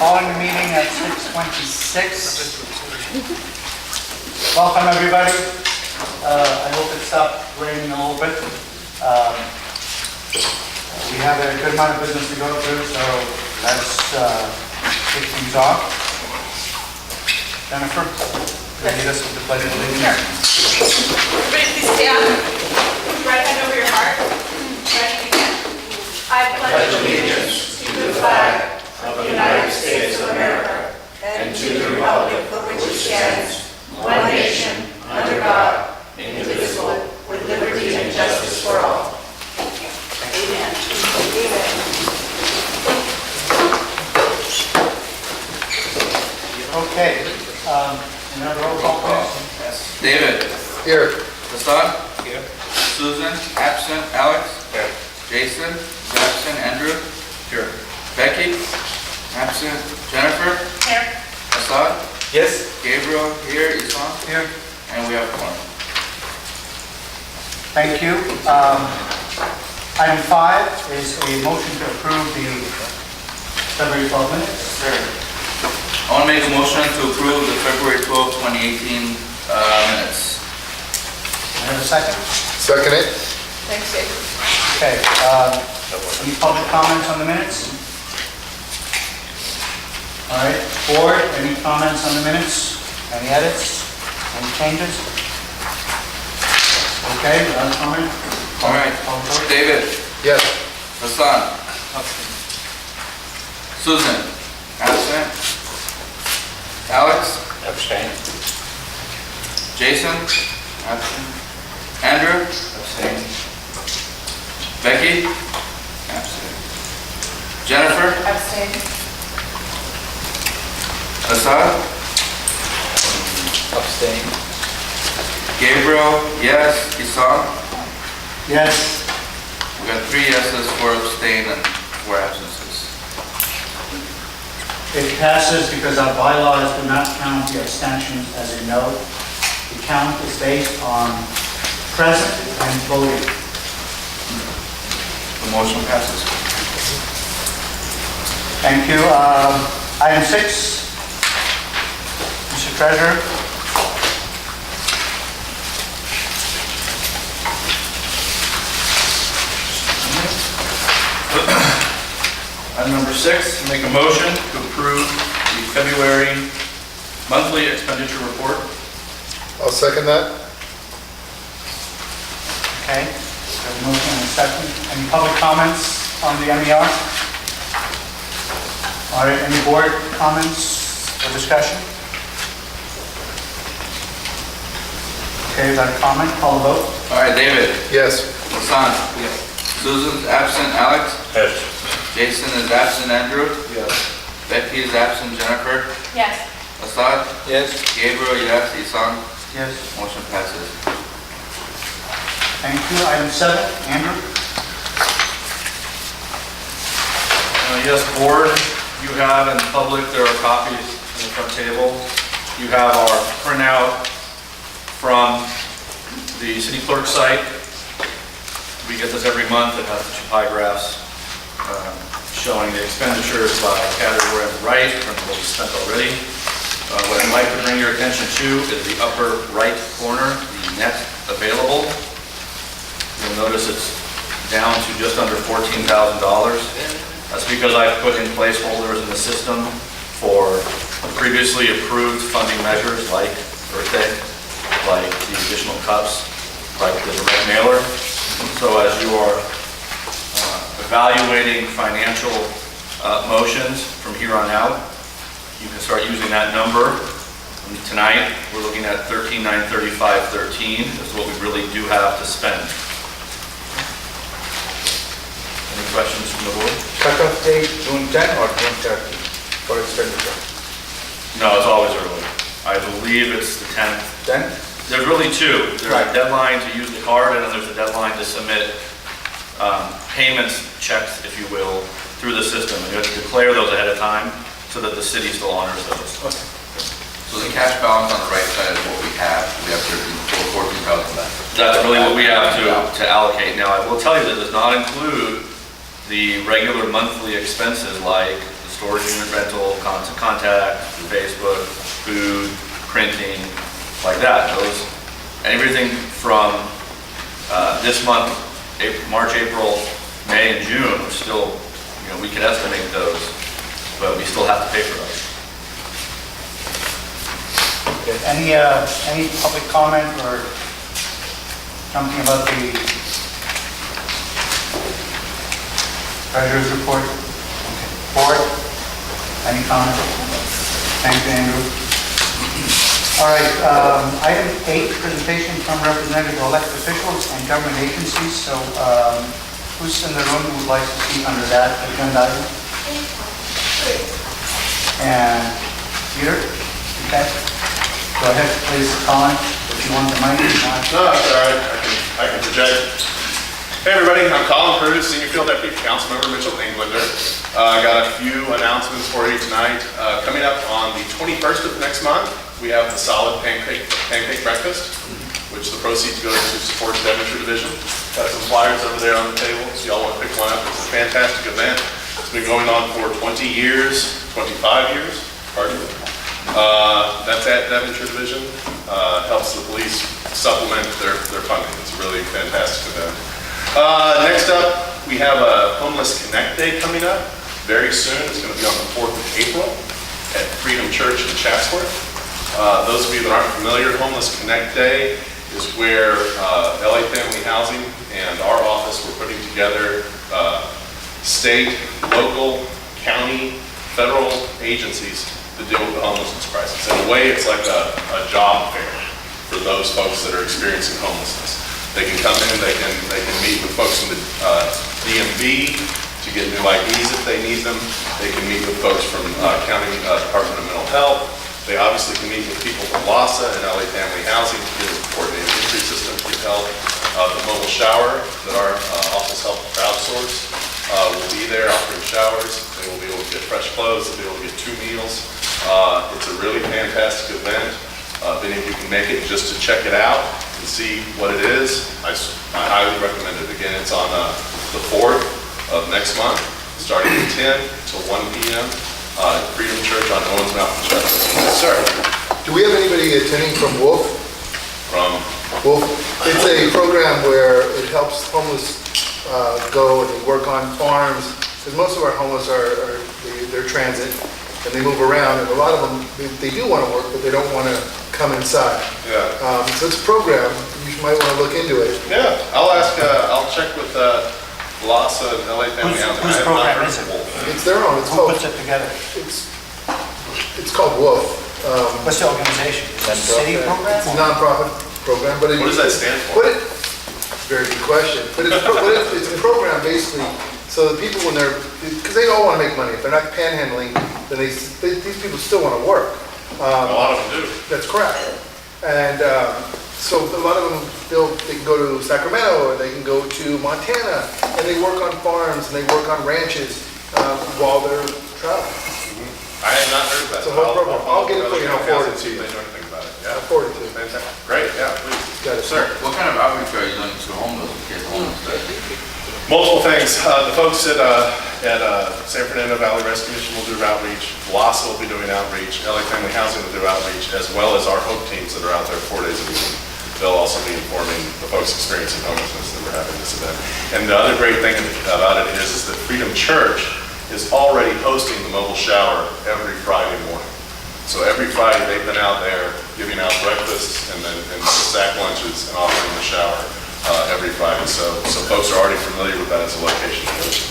Calling the meeting at 6:26. Welcome, everybody. I hope it stopped raining a little bit. We have a good amount of business to go through, so let's kick things off. Jennifer, will you lead us with the pledge of allegiance? Everybody please stand. Right hand over your heart. Ready, begin. I pledge allegiance to the flag of the United States of America and to the republic for which it stands, one nation, under God, indivisible, with liberty and justice for all. Amen. Amen. Okay. Another roll call, please. David. Here. Hassan. Here. Susan. Absent. Alex. Here. Jason. Absent. Andrew. Here. Becky. Absent. Jennifer. Here. Hassan. Yes. Gabriel. Here. Isan. Here. And we have one. Thank you. Item 5 is a motion to approve the February 12 minutes. I want to make a motion to approve the February 12, 2018 minutes. I have a second. Second it. Thanks, Dave. Okay. Any public comments on the minutes? All right. Board, any comments on the minutes? Any edits? Any changes? Okay, without comment? All right. David. Yes. Hassan. Susan. Absent. Alex. Abstain. Jason. Absent. Andrew. Abstain. Becky. Absent. Jennifer. Abstain. Hassan. Abstain. Gabriel. Yes. Isan. Yes. We got 3 yeses, 4 abstain, and 4 absences. It passes because our bylaws do not count the abstentions as a no. The count is based on present and voting. The motion passes. Thank you. Item 6, Mr. Treasurer. Item number 6, make a motion to approve the February monthly expenditure report. I'll second that. Okay. We have a motion and a second. Any public comments on the MER? All right. Any board comments or discussion? Okay, without a comment, call the vote. All right, David. Yes. Hassan. Yes. Susan's absent. Alex. Yes. Jason is absent. Andrew. Yes. Becky is absent. Jennifer. Yes. Assad. Yes. Gabriel. Yes. Isan. Yes. Motion passes. Thank you. Item 7, Andrew. Yes, board, you have in public, there are copies in the front table. You have our printout from the city clerk site. We get this every month. It has the 2 pie graphs showing the expenditures by category on the right in terms of what we spent already. What I'd like to bring your attention to is the upper right corner, the net available. You'll notice it's down to just under $14,000. That's because I've put in placeholders in the system for previously approved funding measures like birthday, like the additional cups, like the direct mailer. So as you are evaluating financial motions from here on out, you can start using that number. And tonight, we're looking at $13,935.13. This is what we really do have to spend. Any questions from the board? Cut-off date, June 10 or June 30 for expenditure? No, it's always early. I believe it's the 10th. 10? There's really 2. There's a deadline to use the card, and then there's a deadline to submit payments, checks, if you will, through the system. And you have to declare those ahead of time so that the city still honors those. Okay. So the cash balance on the right side is what we have. We have 14,000 left. That's really what we have to allocate. Now, I will tell you that does not include the regular monthly expenses like the storage unit rental, constant contact, Facebook, food, printing, like that. Those, everything from this month, March, April, May, and June, we're still, we could estimate those, but we still have to pay for those. Okay, any public comment or something about the treasurer's report? Okay. Board, any comment? Thank you, Andrew. All right, item 8, presentation from representative of elected officials and government agencies. So who's in the room who would like to speak under that agenda item? And Peter? Okay. Go ahead, please, comment if you want the mic. No, that's all right. I can project. Hey, everybody. I'm Colin Cruz, Senior Field Deputy Councilmember Mitchell Englander. I got a few announcements for you tonight. Coming up on the 21st of next month, we have the solid pancake breakfast, which the proceeds go to support the Devonshire Division. Got some flyers over there on the table, so y'all want to pick one up. It's a fantastic event. It's been going on for 20 years, 25 years, pardon me. That's at Devonshire Division. Helps the police supplement their funding. It's a really fantastic event. Next up, we have a Homeless Connect Day coming up very soon. It's going to be on the 4th of April at Freedom Church in Chatsworth. Those of you that aren't familiar, Homeless Connect Day is where LA Family Housing and our office were putting together state, local, county, federal agencies to deal with the homelessness crisis. In a way, it's like a job fair for those folks that are experiencing homelessness. They can come in, they can meet with folks from the DMV to get new IDs if they need them. They can meet with folks from County Department of Mental Health. They obviously can meet with people from LASA and LA Family Housing to get a coordinated entry system to get help. The mobile shower that our office helped crowdsource will be there offering showers. They will be able to get fresh clothes. They'll be able to get 2 meals. It's a really fantastic event. If any of you can make it just to check it out and see what it is, I highly recommend it. Again, it's on the 4th of next month, starting at 10 till 1 p.m. Freedom Church on Owens Mountain, Chatsworth. Yes, sir. Do we have anybody attending from Wolf? From Wolf, it's a program where it helps homeless go and they work on farms. Because most of our homeless they're transit and they move around, and a lot of them they do want to work, but they don't want to come inside. Yeah. So it's a program. You might want to look into it. Yeah, I'll check with LASA and LA Family Housing. Whose program is it? It's their own. It's Who called. puts it together? It's called Wolf. What's the organization? Is that a city program? It's a nonprofit program, but What does that stand for? Very good question. But it's a program basically, so the people when because they all want to make money. If they're not panhandling, then these people still want to work. A lot of them do. That's correct. And so a lot of them, they can go to Sacramento or they can go to Montana and they work on farms and they work on ranches while they're traveling. I had not heard of that. It's a whole program. I'll get it for you and I'll forward it to you. They know anything about it. Yeah. I'll forward it to you. Fantastic. Great, yeah, please. Got it. Sir. What kind of outreach are you doing to homeless kids, homeless? Multiple things. The folks at San Fernando Valley Rescue Mission will do outreach. LASA will be doing outreach. LA Family Housing will do outreach, as well as our Hope teams that are out there 4 days a week. They'll also be informing the folks experiencing homelessness that we're having this event. And the other great thing about it is that Freedom Church is already hosting the mobile shower every Friday morning. So every Friday they've been out there giving out breakfasts and sack lunches and offering the shower every Friday. So folks are already familiar with that as a location to go to.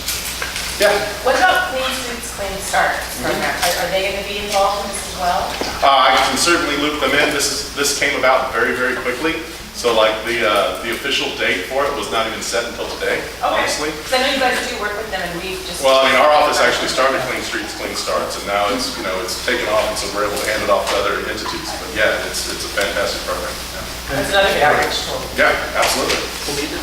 Yeah. What about Clean Streets, Clean Starts program? Are they going to be involved in this as well? I can certainly loop them in. This came about very, very quickly. So like the official date for it was not even set until today, honestly. Because I know you guys do work with them and we've just... Well, I mean, our office actually started Clean Streets, Clean Starts, and now it's taken off, and so we're able to hand it off to other entities. But yeah, it's a fantastic program. That's another good outreach tool. Yeah, absolutely.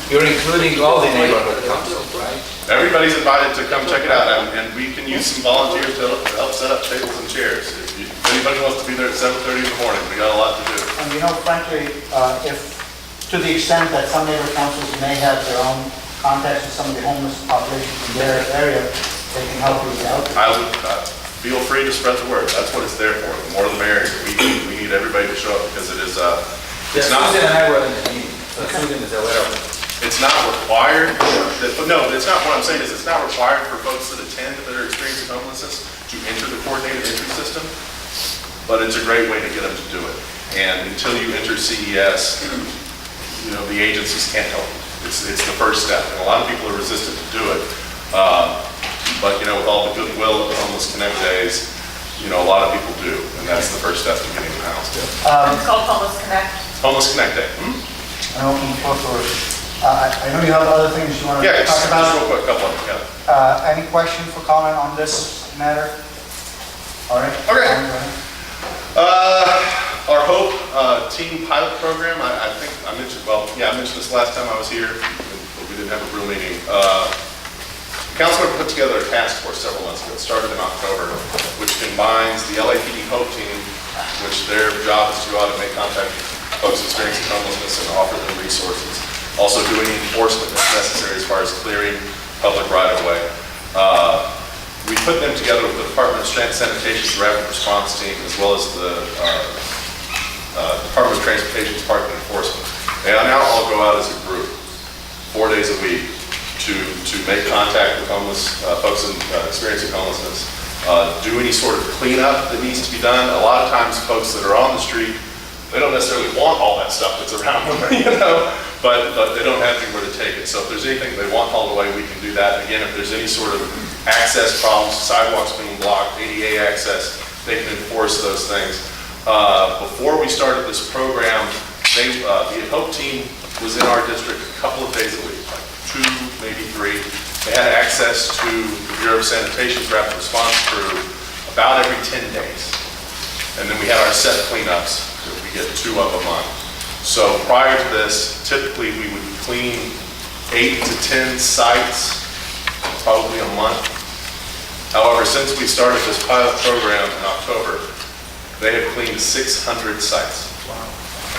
You're including all the neighborhood councils, right? Everybody's invited to come check it out, and we can use some volunteers to help set up tables and chairs. If anybody wants to be there at 7:30 in the morning, we got a lot to do. And frankly, if to the extent that some neighborhood councils may have their own contacts with some of the homeless population in their area, they can help you out. feel free to spread the word. That's what it's there for. The more the merrier. We need everybody to show up because it is, it's not, Susan and I were in the meeting, so Susan is aware of it. it's not required, no, it's not, what I'm saying is it's not required for folks that attend that are experiencing homelessness to enter the coordinated entry system, but it's a great way to get them to do it. And until you enter CES, you know, the agencies can't help you. It's the first step, and a lot of people are resistant to do it. But, you know, with all the goodwill of the Homeless Connect days, you know, a lot of people do, and that's the first step to getting them housed. It's called Homeless Connect. Homeless Connect Day. An open floor for, I know you have other things you want to Yeah, talk just about. real quick, couple of them, yeah. Any question for comment on this matter? All right. Okay. Go ahead. Our HOPE team pilot program, I think I mentioned, well, yeah, I mentioned this last time I was here, but we didn't have a real meeting. Council put together a task force several months ago. It started in October, which combines the LAPD HOPE team, which their job is to go out and make contact with folks experiencing homelessness and offer them resources. Also do any enforcement that's necessary as far as clearing public right-of-way. We put them together with the Department of Sanitation's rapid response team, as well as the Department of Transportation's parking enforcement. They now all go out as a group, 4 days a week, to make contact with homeless folks experiencing homelessness, do any sort of cleanup that needs to be done. A lot of times folks that are on the street, they don't necessarily want all that stuff that's around them, you know, but they don't have anywhere to take it. So if there's anything they want hauled away, we can do that. Again, if there's any sort of access problems, sidewalks being blocked, ADA access, they can enforce those things. Before we started this program, the HOPE team was in our district a couple of days a week, like 2, maybe 3. They had access to the Bureau of Sanitation's rapid response crew about every 10 days. And then we had our set cleanups that we get 2 up a month. So prior to this, typically we would clean 8 to 10 sites, probably a month. However, since we started this pilot program in October, they have cleaned 600 sites.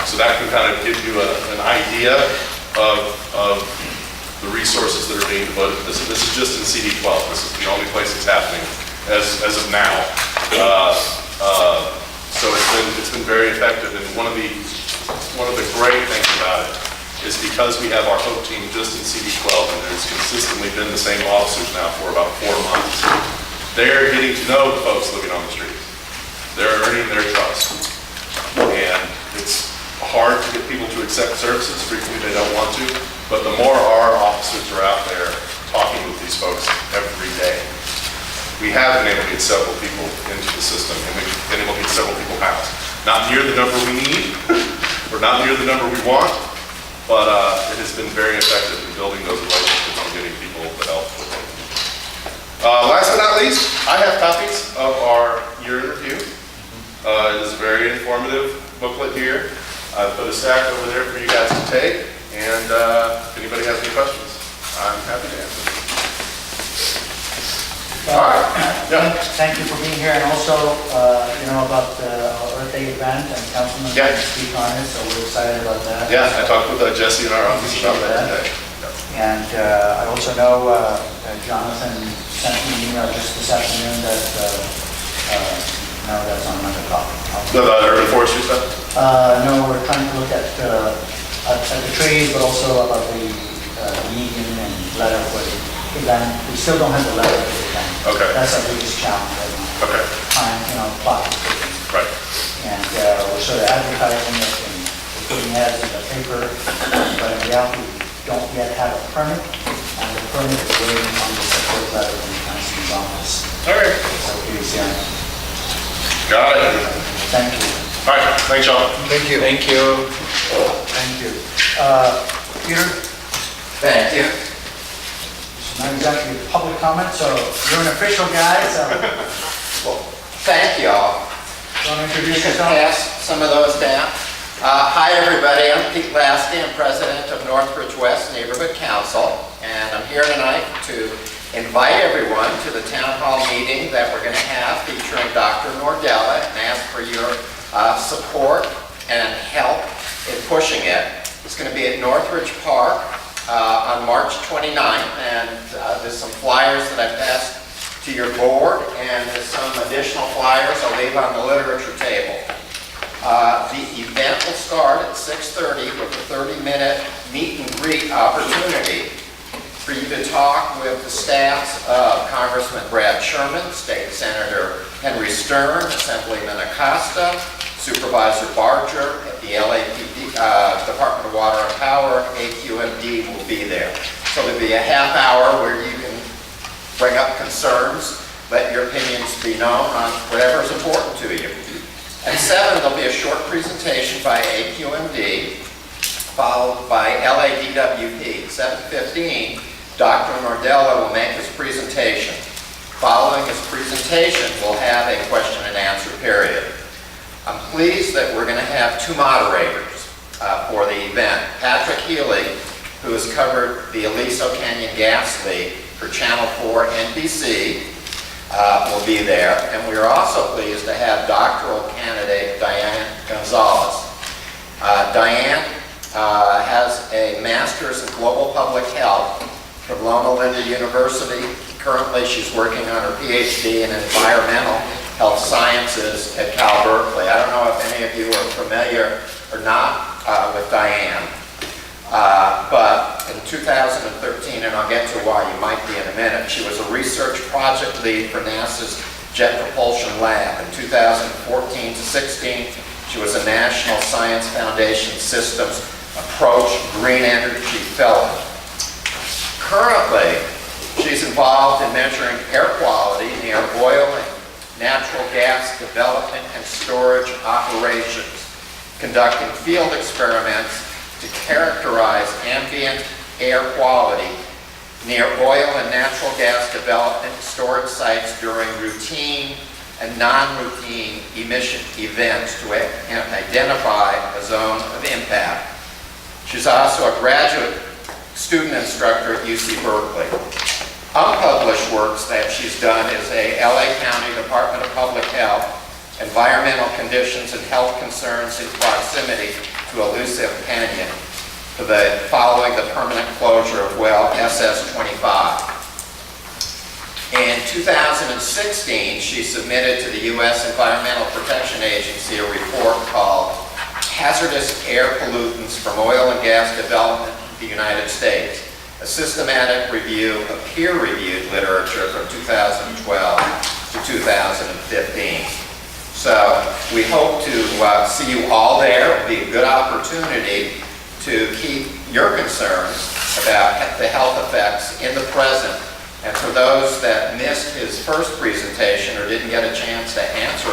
So that can kind of give you an idea of the resources that are being devoted. This is just in CD12. This is the only place it's happening as of now. So it's been very effective. And one of the great things about it is because we have our HOPE team just in CD12, and there's consistently been the same officers now for about 4 months. They're getting to know the folks living on the street. They're earning their trust. And it's hard to get people to accept services. Frequently they don't want to. But the more our officers are out there talking with these folks every day, we have been able to get several people into the system, and we've been able to get several people housed. Not near the number we need, or not near the number we want, but it has been very effective in building those relationships and getting people the help with them. Last but not least, I have copies of our year in review. It is a very informative booklet here. I put a stack over there for you guys to take, and if anybody has any questions, I'm happy to answer. All right. Yeah. Thank you for being here, and also, about our Earth Day event, and Councilman Yeah. can speak on it, so we're excited about that. Yeah, I talked with Jesse in our office about that today. And I also know Jonathan sent me an email just this afternoon that, no, that's on another copy. The urban forestry stuff? No, we're trying to look at the trees, but also about the median and letter for the event. We still don't have the letter for the event. Okay. That's our biggest challenge right now. Okay. Time, clock is ticking. Right. And we're sort of advertising it, and we're putting ads in the paper, but in reality, we don't yet have a permit, and the permit is waiting on the support letter from the council's office. All right. So please, yeah, Got it. thank you. All right, thanks, y'all. Thank you. Thank you. Thank you. Peter, Thank you. this is not exactly a public comment, so you're an official guy, so Well, thank you all. you want to introduce You can yourself? pass some of those down. Hi, everybody. I'm Pete Lasky. I'm president of Northbridge West Neighborhood Council, and I'm here tonight to invite everyone to the town hall meeting that we're going to have featuring Dr. Nordella, and ask for your support and help in pushing it. It's going to be at Northridge Park on March 29th, and there's some flyers that I passed to your board, and some additional flyers I'll leave on the literature table. The event will start at 6:30 with a 30-minute meet and greet opportunity for you to talk with the staffs of Congressman Brad Sherman, State Senator Henry Stern, Assemblyman Acosta, Supervisor Barger at the LAPD, Department of Water and Power, AQMD will be there. So there'll be a half hour where you can bring up concerns, let your opinions be known on whatever is important to you. At 7, there'll be a short presentation by AQMD, followed by LADWP. 7:15, Dr. Nordella will make his presentation. Following his presentation, we'll have a question and answer period. I'm pleased that we're going to have 2 moderators for the event. Patrick Healy, who has covered the Aliso Canyon gas leak for Channel 4 NBC, will be there. And we are also pleased to have doctoral candidate Diane Gonzalez. Diane has a master's in global public health from Loma Linda University. Currently, she's working on her PhD in environmental health sciences at Cal Berkeley. I don't know if any of you are familiar or not with Diane, but in 2013, and I'll get to why you might be in a minute, she was a research project lead for NASA's Jet Propulsion Lab. In 2014 to 16, she was a National Science Foundation Systems Approach Green Energy Fellow. Currently, she's involved in measuring air quality near oil and natural gas development and storage operations, conducting field experiments to characterize ambient air quality near oil and natural gas development and storage sites during routine and non-routine emission events to identify a zone of impact. She's also a graduate student instructor at UC Berkeley. Unpublished works that she's done is a LA County Department of Public Health, environmental conditions and health concerns in proximity to Aliso Canyon following the permanent closure of well SS-25. In 2016, she submitted to the U.S. Environmental Protection Agency a report called Hazardous Air Pollutants from Oil and Gas Development in the United States, a systematic review of peer-reviewed literature from 2012 to 2015. So we hope to see you all there. It'll be a good opportunity to keep your concerns about the health effects in the present. And for those that missed his first presentation or didn't get a chance to ask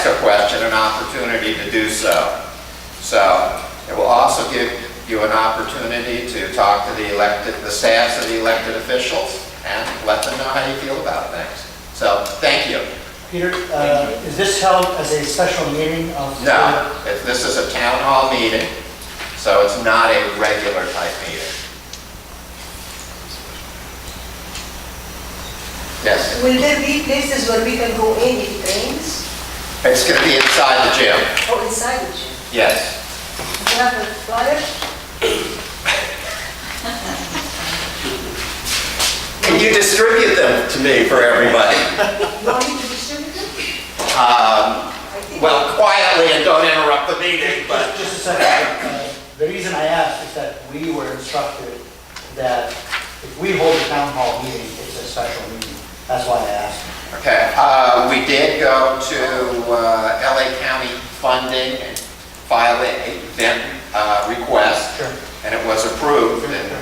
a question, an opportunity to do so. So it will also give you an opportunity to talk to the staffs of the elected officials and let them know how you feel about things. So thank you. Peter, is this held as a special meeting of? No, this is a town hall meeting, so it's not a regular type meeting. Yes? Will there be places where we can go in if it rains? It's going to be inside the gym. Oh, inside the gym? Yes. Do you have a flyer? Can you distribute them to me for everybody? You want me to distribute them? Well, quietly and don't interrupt the meeting, but... Just a second. The reason I asked is that we were instructed that if we hold a town hall meeting, it's a special meeting. That's why I asked. Okay. We did go to LA County funding and file an event request, Sure. and it was approved. And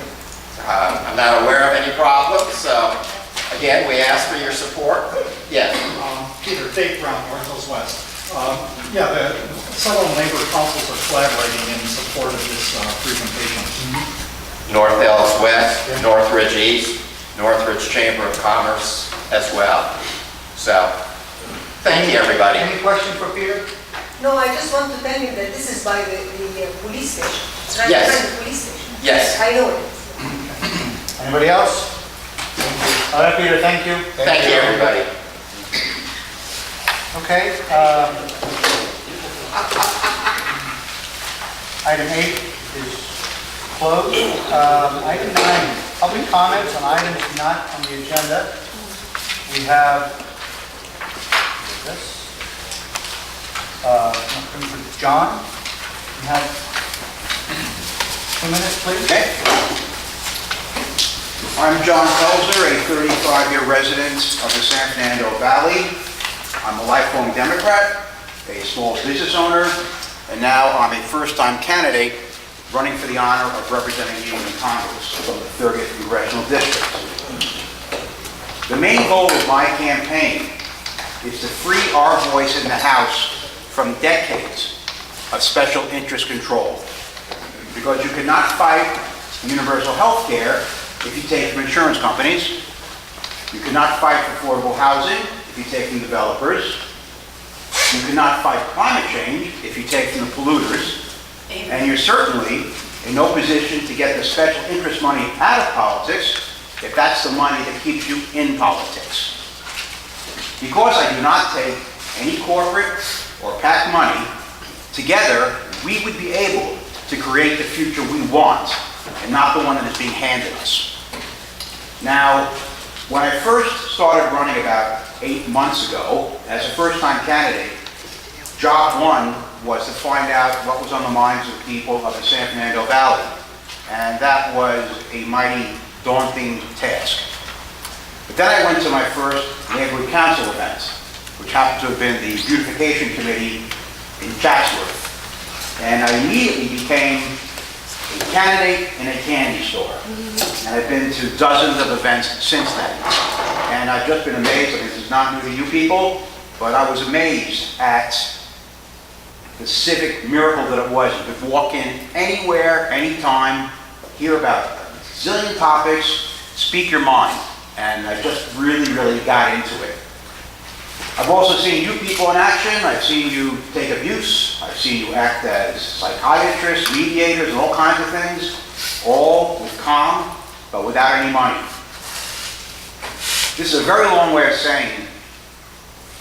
I'm not aware of any problems, so again, we ask for your support. Yes. Peter, Dave Brown, North Hills West. Yeah, the several neighbor councils are collaborating in support of this presentation. North Hills West, Northridge East, Northridge Chamber of Commerce as well. So, thank you, everybody. Any question for Peter? No, I just want to tell you that this is by the police station. It's right Yes. behind the police station. Yes. I know it. Anybody else? All right, Peter, thank you. Thank you, everybody. Okay. Item 8 is closed. Item 9, public comments on items not on the agenda. We have this. John, you have 2 minutes, please. Okay. I'm John Pelzer, a 35-year resident of the San Fernando Valley. I'm a lifelong Democrat, a small business owner, and now I'm a first-time candidate running for the honor of representing you in Congress from the 30th Congressional District. The main goal of my campaign is to free our voice in the House from decades of special interest control. Because you cannot fight universal health care if you take from insurance companies. You cannot fight affordable housing if you take from developers. You cannot fight climate change if you take from the polluters. And you're certainly in no position to get the special interest money out of politics if that's the money that keeps you in politics. Because I do not take any corporate or PAC money, together we would be able to create the future we want and not the one that is being handed us. Now, when I first started running about 8 months ago as a first-time candidate, job one was to find out what was on the minds of the people of the San Fernando Valley. And that was a mighty daunting task. But then I went to my first neighborhood council event, which happened to have been the beautification committee in Chatsworth. And I immediately became a candidate in a candy store. And I've been to dozens of events since then. And I've just been amazed. I mean, this is not new to you people, but I was amazed at the civic miracle that it was. You could walk in anywhere, anytime, hear about a zillion topics, speak your mind. And I just really, really got into it. I've also seen you people in action. I've seen you take abuse. I've seen you act as psychiatrists, mediators, and all kinds of things, all with calm, but without any money. This is a very long way of saying,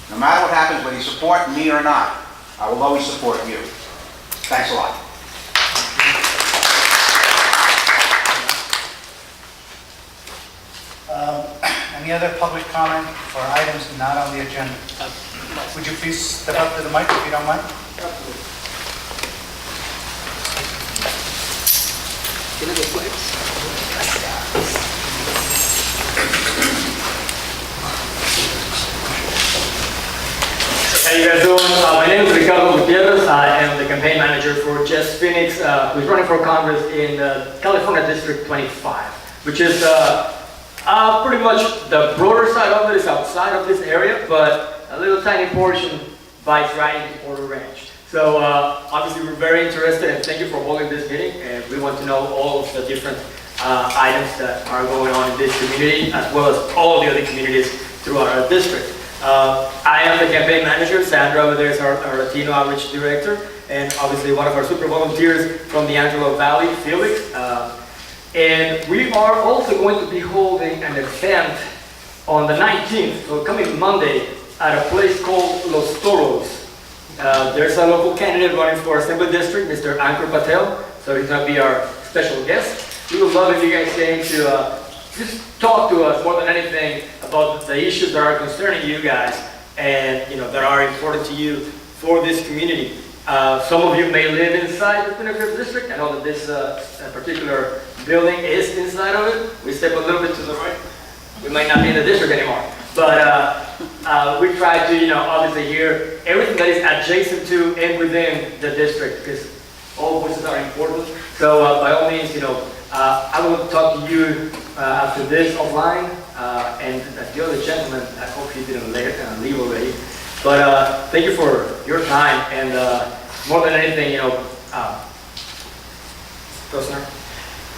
no matter what happens, whether you support me or not, I will always support you. Thanks a lot. Any other public comment for items not on the agenda? Would you please step up to the mic if you don't mind? How you guys doing? My name is Ricardo Gutierrez. I am the campaign manager for Jess Phoenix, who's running for Congress in California District 25, which is pretty much the broader side of it is outside of this area, but a little tiny portion bites right into Porter Ranch. So obviously we're very interested, and thank you for holding this meeting, and we want to know all of the different items that are going on in this community, as well as all the other communities throughout our district. I am the campaign manager. Sandra over there is our Latino Outreach Director, and obviously one of our super volunteers from the Antelope Valley, Felix. And we are also going to be holding an event on the 19th, so coming Monday, at a place called Los Toros. There's a local candidate running for Assembly District, Mr. Ankur Patel, so he's going to be our special guest. We would love if you guys came to just talk to us more than anything about the issues that are concerning you guys and that are important to you for this community. Some of you may live inside the Pinnacle District. I know that this particular building is inside of it. We step a little bit to the right. We might not be in the district anymore. But we try to, obviously hear everything that is adjacent to and within the district, because all voices are important. So by all means, I will talk to you after this offline, and the other gentleman, I hope he didn't leave already. But thank you for your time, and more than anything, Rosner,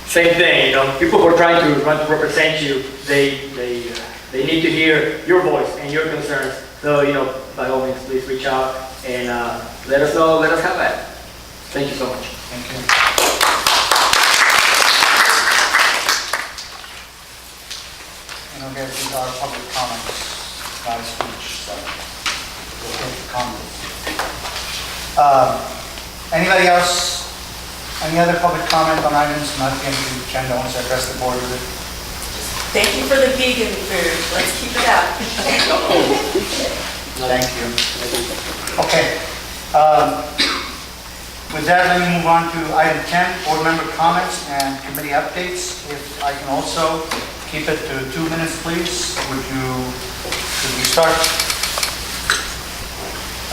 same thing. People who are trying to run to represent you, they need to hear your voice and your concerns. So by all means, please reach out and let us know. Let us have that. Thank you so much. Thank you. Okay, these are public comments, not a speech, so we'll take the comments. Anybody else? Any other public comment on items not being on the agenda wants to address the board with it? Thank you for the vegan food. Let's keep it up. Thank you. Okay. With that, let me move on to item 10, board member comments and committee updates. If I can also keep it to 2 minutes, please. Should we start?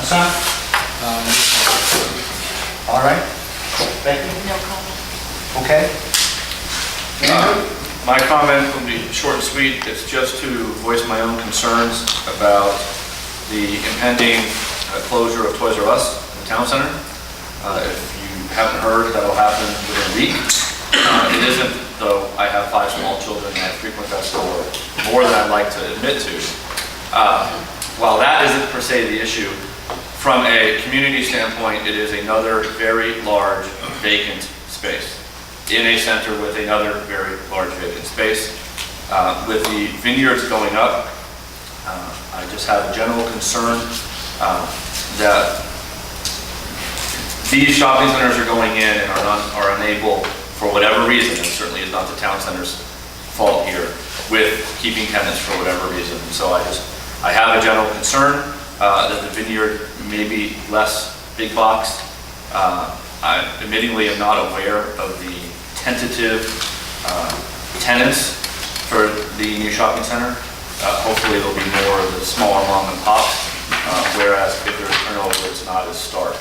Hassan? All right. Becky? No comment. Okay. My comment will be short and sweet. It's just to voice my own concerns about the impending closure of Toys R Us in the town center. If you haven't heard, that'll happen within a week. It isn't, though I have 5 small children and I frequent that store more than I'd like to admit to. While that isn't per se the issue, from a community standpoint, it is another very large vacant space in a center with another very large vacant space. With the vineyards going up, I just have a general concern that these shopping centers are going in and are unable, for whatever reason, and certainly is not the town center's fault here, with keeping tenants for whatever reason. So I have a general concern that the vineyard may be less big box. I admittingly am not aware of the tentative tenants for the new shopping center. Hopefully there'll be more of the smaller mom and pops, whereas if there's turnover, it's not as stark.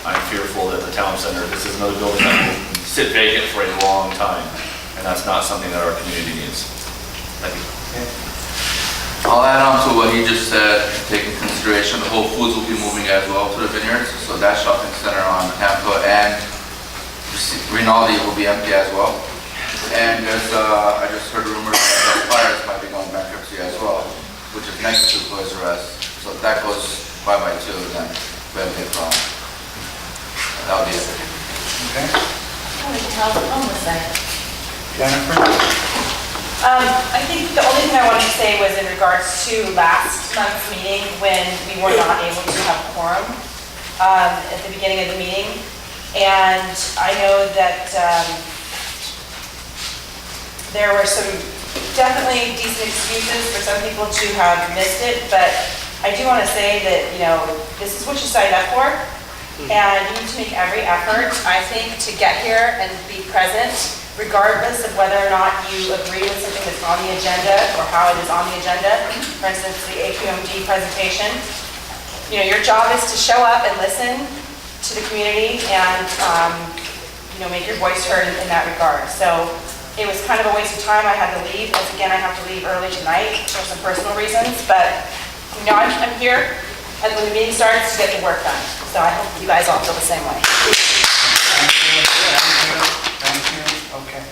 I'm fearful that the town center, this is another building that will sit vacant for a long time, and that's not something that our community needs. Thank you. I'll add on to what he just said, taking consideration the Whole Foods will be moving as well to the vineyards, so that shopping center on Tampa and Rinaldi will be empty as well. And there's, I just heard rumors that Pirates might be going bankruptcy as well, which is next to Toys R Us. So if that goes bye-bye too, then we have a big problem. That'll be it. Okay. How's the homeless side? Jennifer? I think the only thing I wanted to say was in regards to last month's meeting when we were not able to have quorum at the beginning of the meeting. And I know that there were some definitely decent excuses for some people to have missed it, but I do want to say that, you know, this is what you signed up for, and you need to make every effort, I think, to get here and be present, regardless of whether or not you agree with something that's on the agenda or how it is on the agenda. For instance, the AQMD presentation. You know, your job is to show up and listen to the community and, you know, make your voice heard in that regard. So it was kind of a waste of time. I had to leave, because again, I have to leave early tonight for some personal reasons, but, you know, I'm here, and when the meeting starts, to get the work done. So I hope you guys all feel the same way. Thank you. Okay.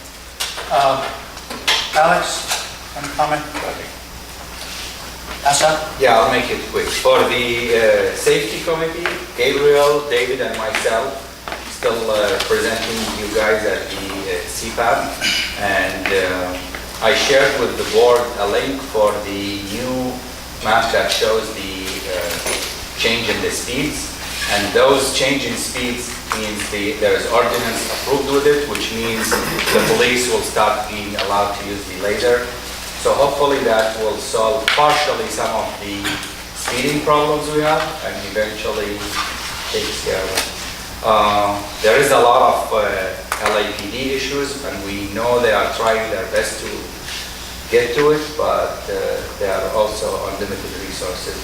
Alex, any comment? Asa? Yeah, I'll make it quick. For the safety committee, Gabriel, David, and myself still presenting you guys at the CPAP, and I shared with the board a link for the new map that shows the change in the speeds, and those change in speeds means there is ordinance approved with it, which means the police will start being allowed to use the laser. So hopefully that will solve partially some of the speeding problems we have and eventually takes care of it. There is a lot of LAPD issues, and we know they are trying their best to get to it, but they are also on limited resources.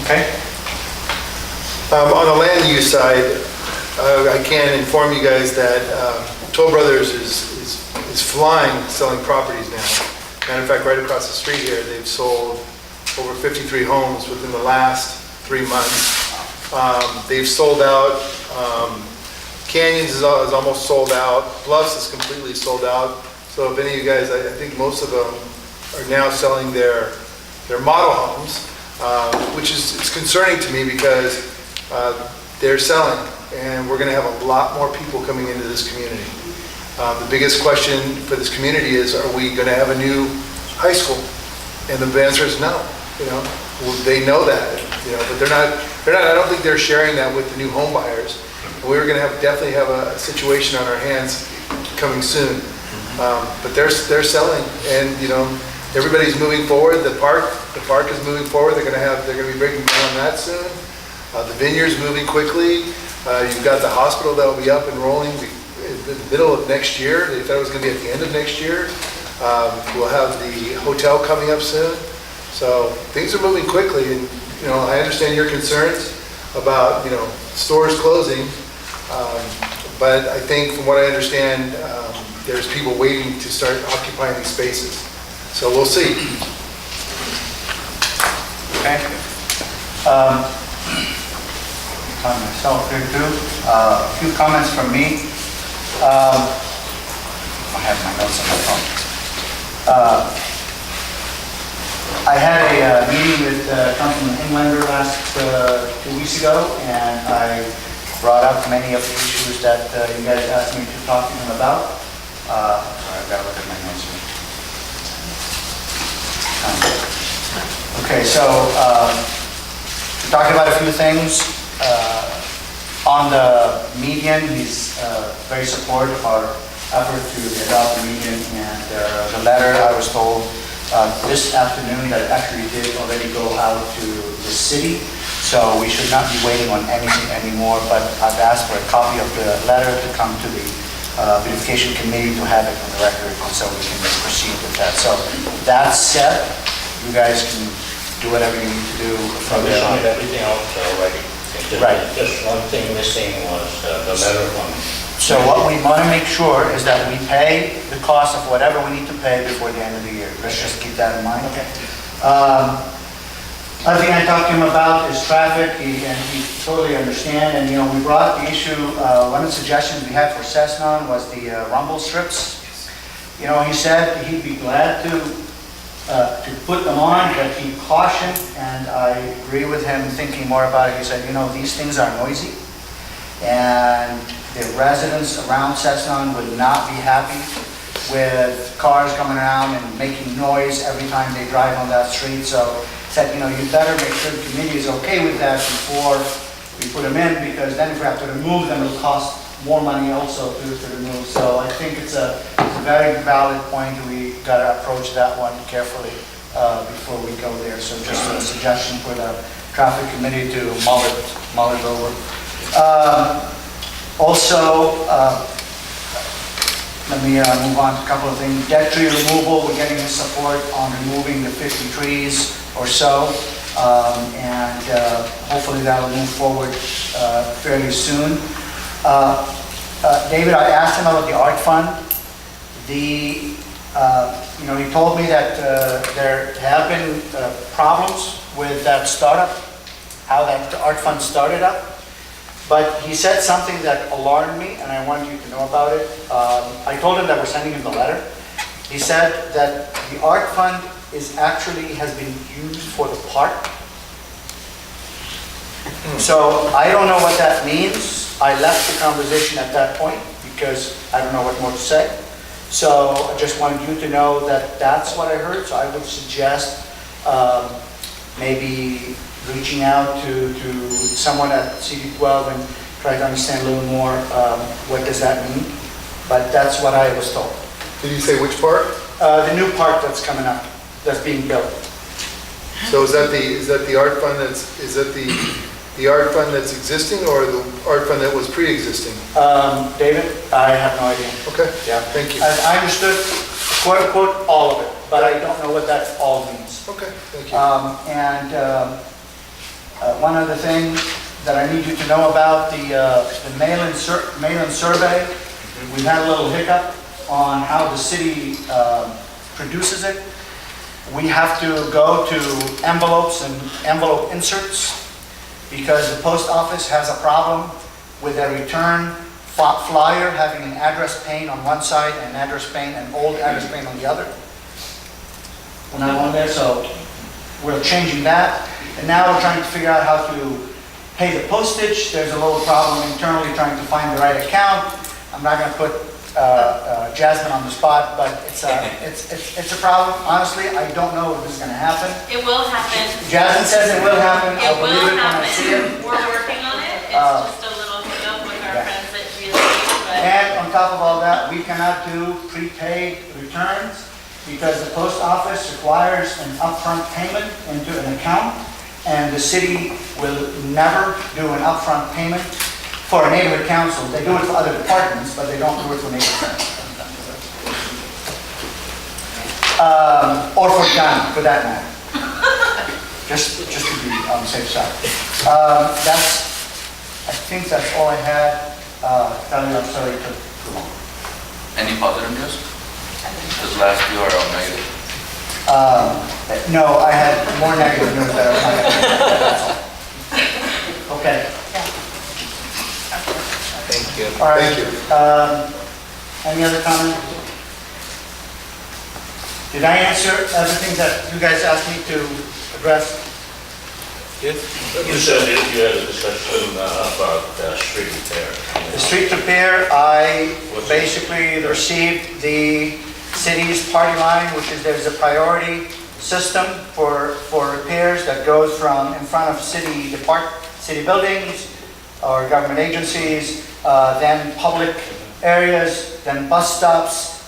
Okay. On the land use side, I can inform you guys that Toll Brothers is flying selling properties now. Matter of fact, right across the street here, they've sold over 53 homes within the last 3 months. They've sold out. Canyons is almost sold out. Bluffs is completely sold out. So if any of you guys, I think most of them are now selling their model homes, which is concerning to me because they're selling, and we're going to have a lot more people coming into this community. The biggest question for this community is, are we going to have a new high school? And the answer is no. You know, well, they know that. You know, but they're not. I don't think they're sharing that with the new home buyers. And we're going to definitely have a situation on our hands coming soon. But they're selling, and, you know, everybody's moving forward. The park is moving forward. They're gonna be breaking ground on that soon. The vineyard's moving quickly. You've got the hospital that'll be up and rolling in the middle of next year. They thought it was gonna be at the end of next year. We'll have the hotel coming up soon. So things are moving quickly, and, you know, I understand your concerns about, you know, stores closing. But I think from what I understand, there's people waiting to start occupying these spaces. So we'll see. Okay. On myself here too. A few comments from me. I have my notes on my phone. I had a meeting with Councilman Englander last 2 weeks ago, and I brought up many of the issues that you guys asked me to talk to him about. Sorry, I've got to look at my notes here. Okay, so we talked about a few things. On the median, he's very supportive of our effort to adopt the median, and the letter, I was told this afternoon, that it actually did already go out to the city, so we should not be waiting on anything anymore, but I've asked for a copy of the letter to come to the beautification committee to have it on the record, and so we can proceed with that. So that said, you guys can do whatever you need to do from there on. Everything else already. Right. Just one thing missing was the letter from. So what we want to make sure is that we pay the cost of whatever we need to pay before the end of the year. Let's just keep that in mind. Okay. Other thing I talked to him about is traffic, and he totally understand. And, you know, we brought the issue, one of the suggestions we had for Cessnon was the rumble strips. You know, he said he'd be glad to put them on, but he cautioned, and I agree with him thinking more about it. He said, you know, these things are noisy, and the residents around Cessnon would not be happy with cars coming around and making noise every time they drive on that street. So he said, you know, you better make sure the committee is okay with that before we put them in, because then if we have to remove them, it'll cost more money also to remove. So I think it's a very valid point. We got to approach that one carefully before we go there. So just a suggestion for the traffic committee to mull it over. Also, let me move on to a couple of things. Dead tree removal, we're getting support on removing the 50 trees or so. And hopefully that'll move forward fairly soon. David, I asked him about the art fund. You know, he told me that there have been problems with that startup, how that art fund started up. But he said something that alarmed me, and I want you to know about it. I told him that we're sending him the letter. He said that the art fund has been used for the park. So I don't know what that means. I left the conversation at that point because I don't know what more to say. So I just wanted you to know that that's what I heard. So I would suggest maybe reaching out to someone at CD12 and try to understand a little more what does that mean. But that's what I was told. Did you say which park? The new park that's coming up, that's being built. So is that the art fund the art fund that's existing, or the art fund that was pre-existing? David, I have no idea. Okay. Yeah. Thank you. I understood, quote unquote, all of it, but I don't know what that all means. Okay, thank you. One other thing that I need you to know about, the mail-in survey, we've had a little hiccup on how the city produces it. We have to go to envelopes and envelope inserts because the post office has a problem with a return flyer having an address pane on one side and an old address pane on the other. We're not on there, so we're changing that. And now we're trying to figure out how to pay the postage. There's a little problem internally trying to find the right account. I'm not going to put Jasmine on the spot, but it's a problem. Honestly, I don't know if this is going to happen. It will happen. Jasmine says it will happen. It I'll will believe it when I see it. happen. We're working on it. It's just a little hiccup with our friends at Relay, but. And on top of all that, we cannot do prepaid returns because the post office requires an upfront payment into an account, and the city will never do an upfront payment for a neighborhood council. They do it for other departments, but they don't do it for neighborhood council. Or for Ghana, for that matter. Just to be on the safe side. I think that's all I had. Kelly, I'm sorry to go on. Any positive news? This last few are all negative. No, I had more negative news that I was not. Okay. Thank you. All right. Thank you. Any other comments? Did I answer everything that you guys asked me to address? You said you had a discussion about street repair. The street repair, I basically received the city's party line, which is there's a priority system for repairs that goes from in front of city buildings or government agencies, then public areas, then bus stops.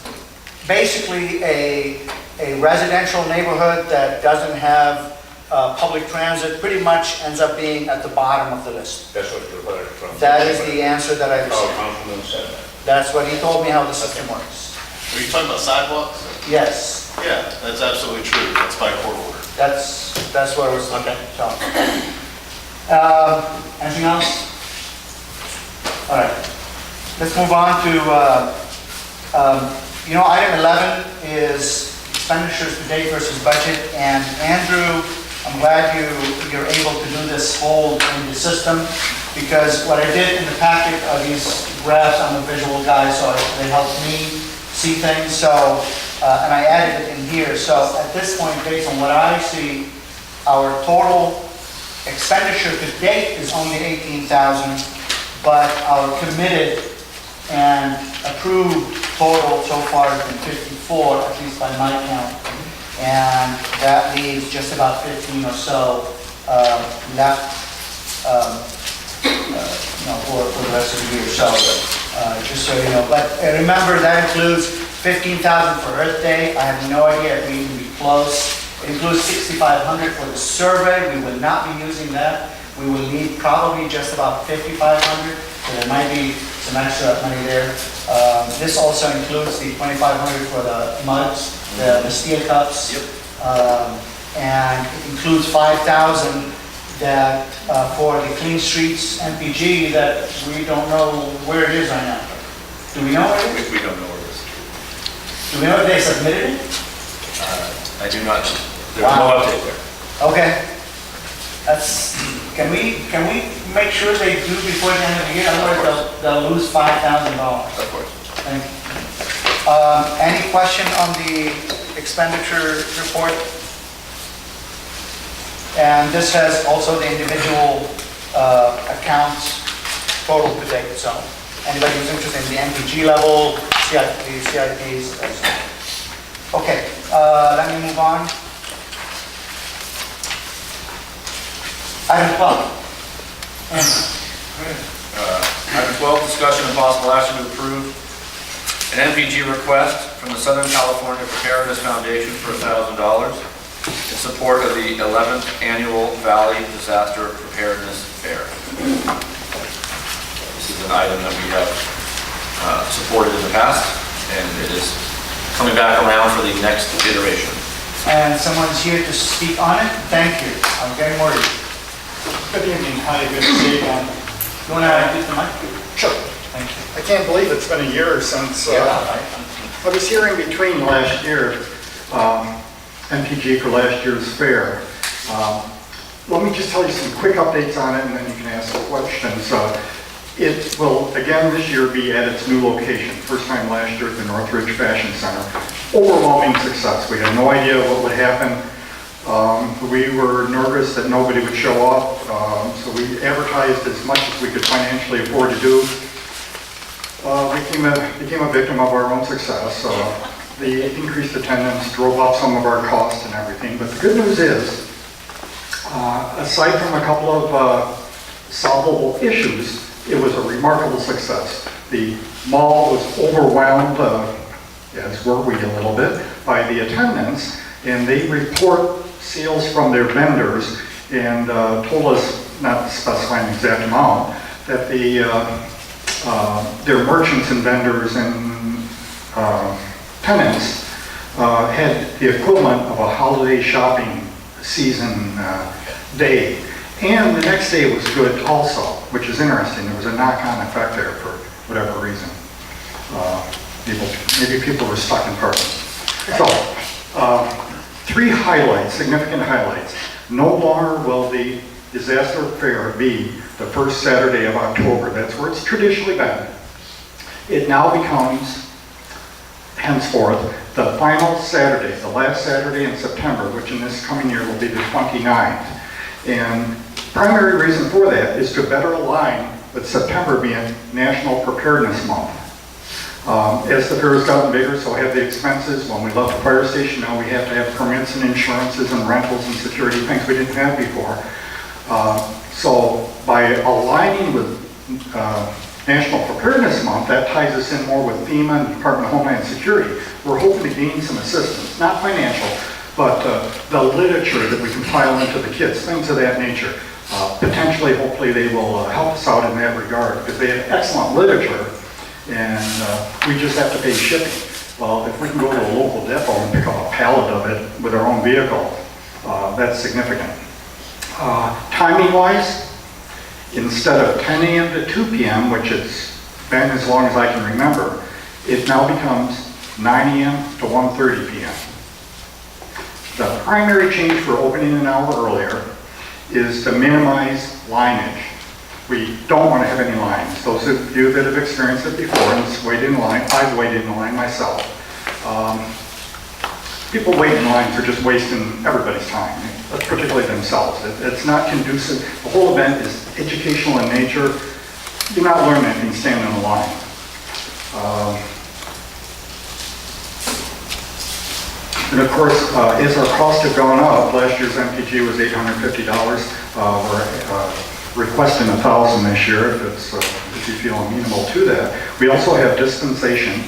Basically a residential neighborhood that doesn't have public transit pretty much ends up being at the bottom of the list. That's what you heard from. That is the answer that I Our received. councilman said that. That's what he told me how the system works. Are you talking about sidewalks? Yes, Yeah, that's absolutely true. That's by court order. that's what I was looking at. So, anything else? All right, let's move on to, item 11 is expenditures to date versus budget. And Andrew, I'm glad you're able to do this whole in the system, because what I did in the packet are these graphs. I'm a visual guy, so they help me see things. So, and I added it in here. So at this point, based on what I see, our total expenditure to date is only 18,000, but our committed and approved total so far has been 54, at least by my count. And that leaves just about 15 or so left for the rest of the year. So just so you know. But remember, that includes 15,000 for Earth Day. I have no idea if we can be close. It includes 6,500 for the survey. We will not be using that. We will need probably just about 5,500. So there might be some extra money there. This also includes the 2,500 for the mugs, the steel cups. Yep. And it includes 5,000 that for the Clean Streets MPG that we don't know where it is right now. Do we know where it is? We don't know where it is. Do we know if they submitted it? I do not, there's no update there. Okay. Can we make sure they do before the end of the year? Otherwise they'll lose $5,000. Of course. Thank you. Any question on the expenditure report? And this has also the individual accounts total to date. So anybody who's interested in the MPG level, CIPs. Okay, let me move on. Item 12. Item 12, discussion and possible action to approve an NPG request from the Southern California Preparedness Foundation for $1,000 in support of the 11th Annual Valley Disaster Preparedness Fair. This is an item that we have supported in the past, and it is coming back around for the next iteration. And someone's here to speak on it. Thank you. I'm getting worried. Good evening, hi, good to see you again. You want to use the mic? Sure. Thank you. I can't believe it's been a year since, I was here in between last year, MPG for last year's fair. Let me just tell you some quick updates on it, and then you can ask questions. It will, again, this year be at its new location. First time last year at the Northridge Fashion Center. Overwhelming success. We had no idea what would happen. We were nervous that nobody would show up, so we advertised as much as we could financially afford to do. We became a victim of our own success. The increased attendance drove up some of our costs and everything. But the good news is, aside from a couple of solvable issues, it was a remarkable success. The mall was overwhelmed, as were we a little bit, by the attendance, and they report sales from their vendors and told us, not to specify an exact amount, that their merchants and vendors and tenants had the equivalent of a holiday shopping season day. And the next day was good also, which is interesting. There was a knock-on effect there for whatever reason. Maybe people were stuck in parking. So, 3 highlights, significant highlights. No longer will the disaster fair be the first Saturday of October. That's where it's traditionally been. It now becomes, henceforth, the final Saturday, the last Saturday in September, which in this coming year will be the 29th. And primary reason for that is to better align with September being National Preparedness Month. As the fair has gotten bigger, so have the expenses. When we left the fire station, now we have to have permits and insurances and rentals and security, things we didn't have before. So by aligning with National Preparedness Month, that ties us in more with FEMA and Department of Homeland Security. We're hoping to gain some assistance, not financial, but the literature that we can file into the kits, things of that nature. Potentially, hopefully, they will help us out in that regard because they have excellent literature and we just have to pay shipping. Well, if we can go to a local depot and pick up a pallet of it with our own vehicle, that's significant. Timing-wise, instead of 10 a.m. to 2 p.m., which it's been as long as I can remember, it now becomes 9 a.m. to 1:30 p.m. The primary change for opening an hour earlier is to minimize lineage. We don't want to have any lines. Those of you that have experienced it before and waited in line, I've waited in line myself. People waiting in line are just wasting everybody's time, particularly themselves. It's not conducive. The whole event is educational in nature. You're not learning anything standing in a line. And of course, as our costs have gone up, last year's MPG was $850. We're requesting $1,000 this year if you feel amenable to that. We also have dispensation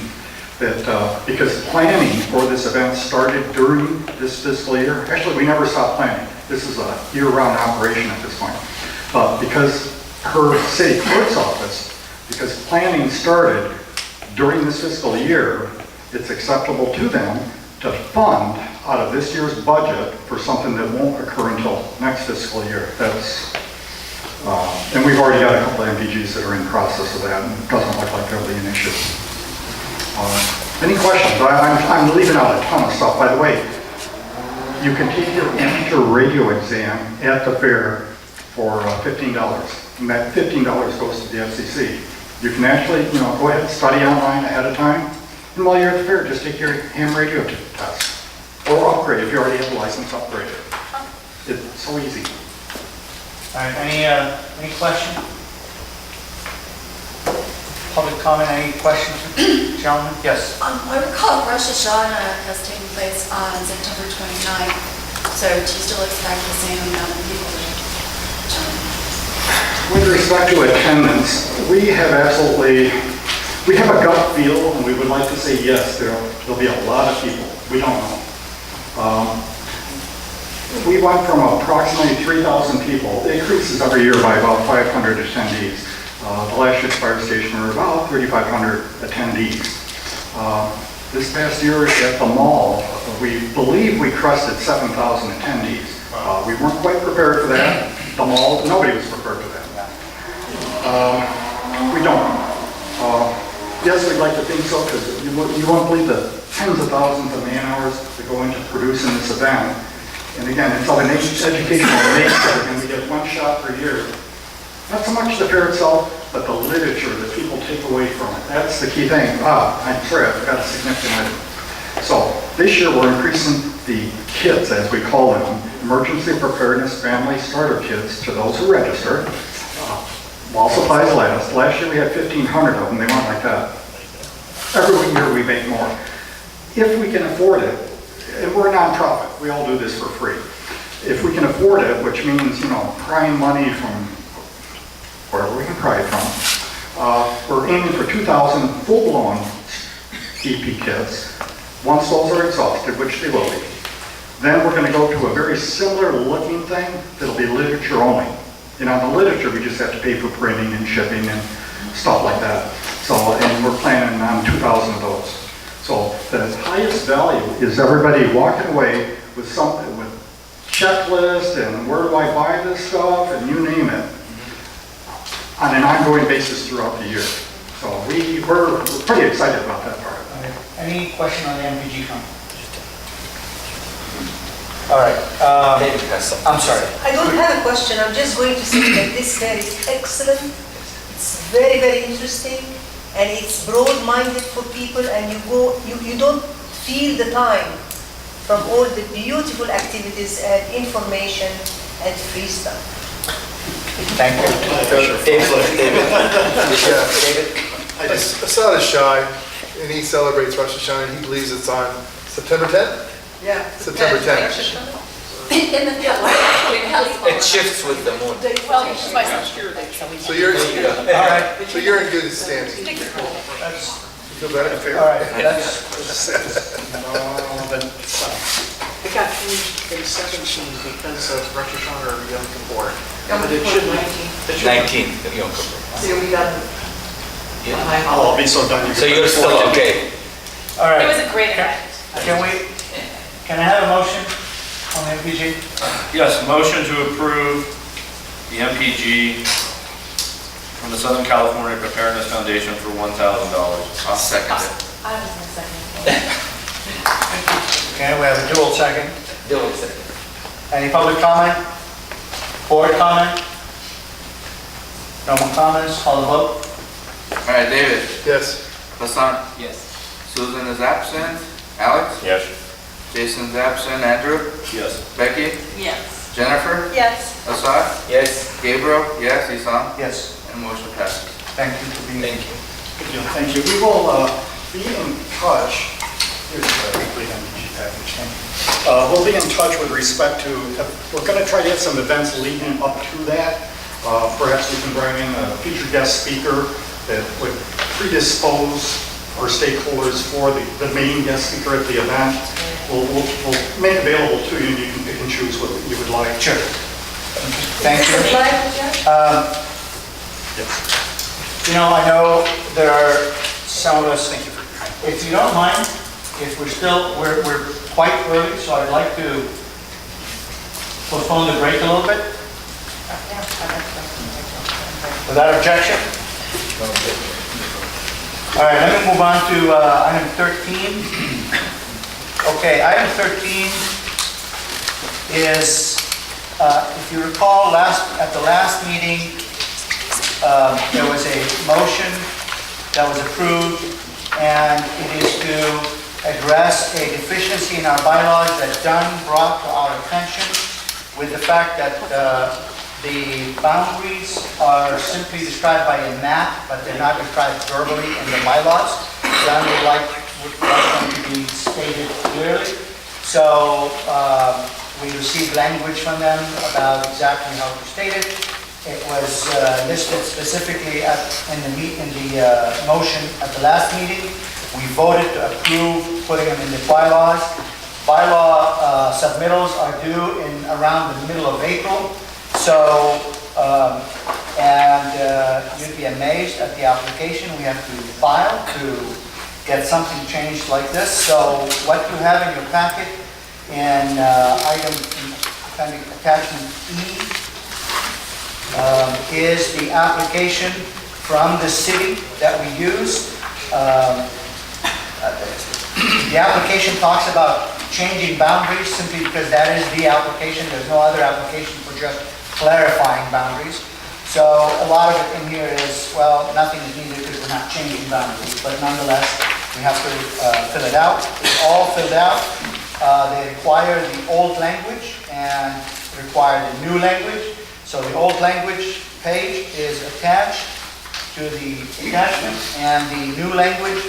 that because planning for this event started during this fiscal year. Actually, we never stopped planning. This is a year-round operation at this point. But because her city clerk's office, because planning started during this fiscal year, it's acceptable to them to fund out of this year's budget for something that won't occur until next fiscal year. That's, and we've already got a couple of MPGs that are in process of that, and it doesn't look like there'll be an issue. Any questions? I'm leaving out a ton of stuff. By the way, you can take your amateur radio exam at the fair for $15, and that $15 goes to the FCC. You can actually, go ahead and study online ahead of time. And while you're at the fair, just take your ham radio test. Or upgrade if you already have a license, upgrade it. It's so easy. All right, any questions? Public comment, any questions, gentlemen? Yes. I recall Rosh Hashanah has taken place on September 29th, so do you still expect the same amount of people to join? With respect to attendance, we have a gut feel, and we would like to say yes, there'll be a lot of people. We don't know. We went from approximately 3,000 people. It increases every year by about 500 attendees. The last year's fire station were about 3,500 attendees. This past year at the mall, we believe we crested 7,000 attendees. We weren't quite prepared for that. The mall, nobody was prepared for that. We don't. Yes, we'd like to think so, because you won't believe the tens of thousands of man hours that go into producing this event. And again, it's of an educational nature, and we get one shot per year. Not so much the fair itself, but the literature that people take away from it. That's the key thing. I'm sorry, I forgot a significant item. So this year we're increasing the kits, as we call them, emergency preparedness family starter kits to those who register. While supplies last. Last year we had 1,500 of them. They weren't like that. Every year we make more. If we can afford it, and we're a nonprofit, we all do this for free. If we can afford it, which means, prying money from wherever we can pry it from, We're aiming for 2,000 full-blown EP kits. Once those are exhausted, which they will be, then we're going to go to a very similar looking thing that'll be literature only. You know, the literature, we just have to pay for printing and shipping and stuff like that. So, and we're planning on 2,000 of those. So the highest value is everybody walking away with something, with checklist and where do I buy this stuff and you name it, on an ongoing basis throughout the year. So we're pretty excited about that part. Any question on the MPG fund? All right, David has some. I'm sorry. I don't have a question, I'm just going to say that this fair is excellent. It's very, very interesting, and it's broad-minded for people, and you don't feel the time from all the beautiful activities and information and free stuff. Thank you. David. I saw the Shai, and he celebrates Rosh Hashanah, and he believes it's on September 10th? Yeah. September 10th. In the field, actually, it has It shifts with the moon. Well, it's my security. So you're, All right, so you're in good standing. that's, You feel better? all right, that's, It got changed in 17 because of Rosh Hashanah or Yom Kippur. But it should 19th, Yom Kippur. So we got. Oh, I'll be so done. So you're still okay? all It right. was a great event. Can I have a motion on the MPG? Yes, motion to approve the MPG from the Southern California Preparedness Foundation for $1,000. I'll second it. I was in second. Okay, we have a dual second. Dylan said. Any public comment? Board comment? No more comments, call the vote. All right, David. Yes. Hassan. Yes. Susan is absent. Alex. Yes. Jason's absent. Andrew. Yes. Becky. Yes. Jennifer. Yes. Assad. Yes. Gabriel. Yes. Isam. Yes, And motion passes. thank you for being here. Thank you. Thank you. We will be in touch. Here's the complete MPG package. Thank you. We'll be in touch with respect to, we're going to try to have some events leading up to that. Perhaps we can bring in a featured guest speaker that would predispose our stakeholders for the main guest speaker at the event. We'll make available to you, and you can pick and choose what you would like. Sure. Thank you. Yes. You know, I know there are some of us, if you don't mind, if we're quite early, so I'd like to postpone the break a little bit. Without objection? All right, let me move on to item 13. Okay, item 13 is, if you recall, at the last meeting, there was a motion that was approved, and it is to address a deficiency in our bylaws that Dunn brought to our attention with the fact that the boundaries are simply described by a map, but they're not described verbally in the bylaws. Dunn would like them to be stated clearly. So we received language from them about exactly how to state it. It was listed specifically in the motion at the last meeting. We voted to approve putting them in the bylaws. Bylaw submittals are due in around the middle of April. So, you'd be amazed at the application we have to file to get something changed like this. So what you have in your packet in attachment E is the application from the city that we use. The application talks about changing boundaries simply because that is the application. There's no other application for just clarifying boundaries. So a lot of it in here is, well, nothing is needed because we're not changing boundaries, but nonetheless, we have to fill it out. It's all filled out. They require the old language and require the new language. So the old language page is attached to the attachment, and the new language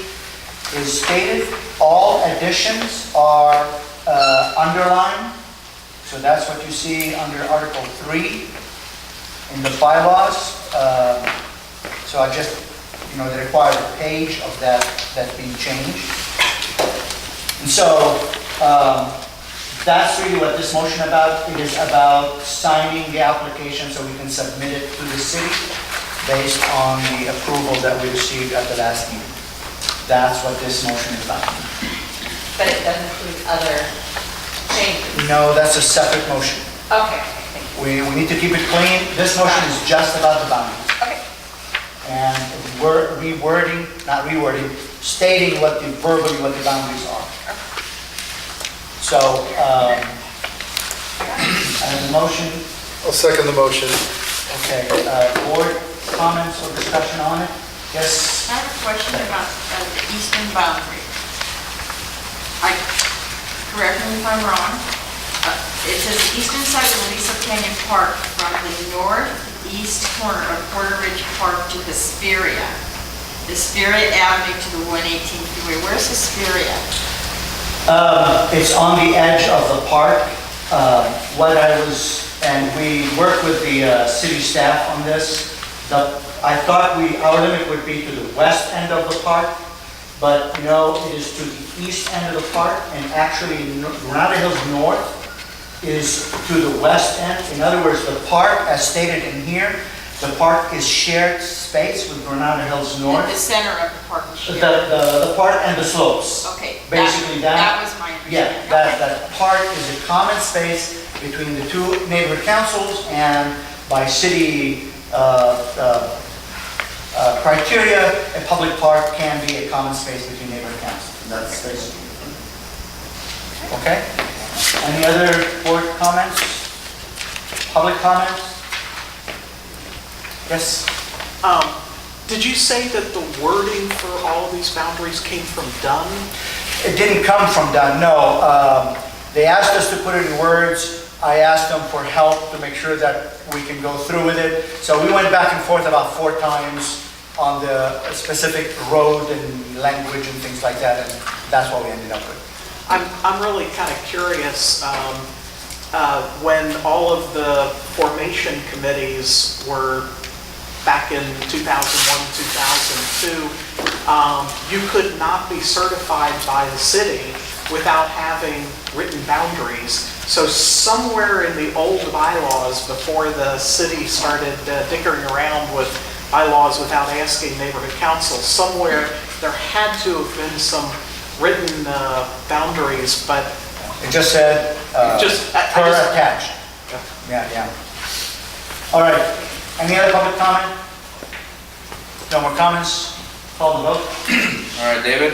is stated. All additions are underlined. So that's what you see under Article 3 in the bylaws. So I just that require the page of that's being changed. And so, that's really what this motion about. It is about signing the application so we can submit it to the city based on the approval that we received at the last meeting. That's what this motion is about. But it doesn't include other changes. No, that's a separate motion. Okay. We need to keep it clean. This motion is just about the boundaries. Okay. And stating verbally what the boundaries are. So, I have the motion. I'll second the motion. Okay, board comments or discussion on it? Yes? I have a question about the eastern boundary. Correct me if I'm wrong. It says the eastern side of Lisa Canyon Park from the northeast corner of Porter Ridge Park to Hesperia. Hesperia Avenue to the 118 freeway. Where's Hesperia? It's on the edge of the park. And we worked with the city staff on this. I thought our limit would be to the west end of the park, but no, it is to the east end of the park, and actually Granada Hills North is to the west end. In other words, the park, as stated in here, the park is shared space with Granada Hills North. The center of the park is shared. The park and the slopes. Okay. Basically that was my understanding. Yeah, that part is a common space between the two neighborhood councils, and by city criteria, a public park can be a common space between neighborhood councils. And that's basically it. Okay? Any other board comments? Public comments? Yes? Did you say that the wording for all of these boundaries came from Dunn? It didn't come from Dunn, no. They asked us to put it in words. I asked them for help to make sure that we can go through with it. So we went back and forth about 4 times on the specific road and language and things like that, and that's what we ended up with. I'm really kind of curious, when all of the formation committees were back in 2001, 2002, you could not be certified by the city without having written boundaries. So somewhere in the old bylaws, before the city started dickering around with bylaws without asking neighborhood council, somewhere there had to have been some written boundaries, but... It just said, per attached. Yeah. All right. Any other public comment? No more comments? Call the vote. All right, David?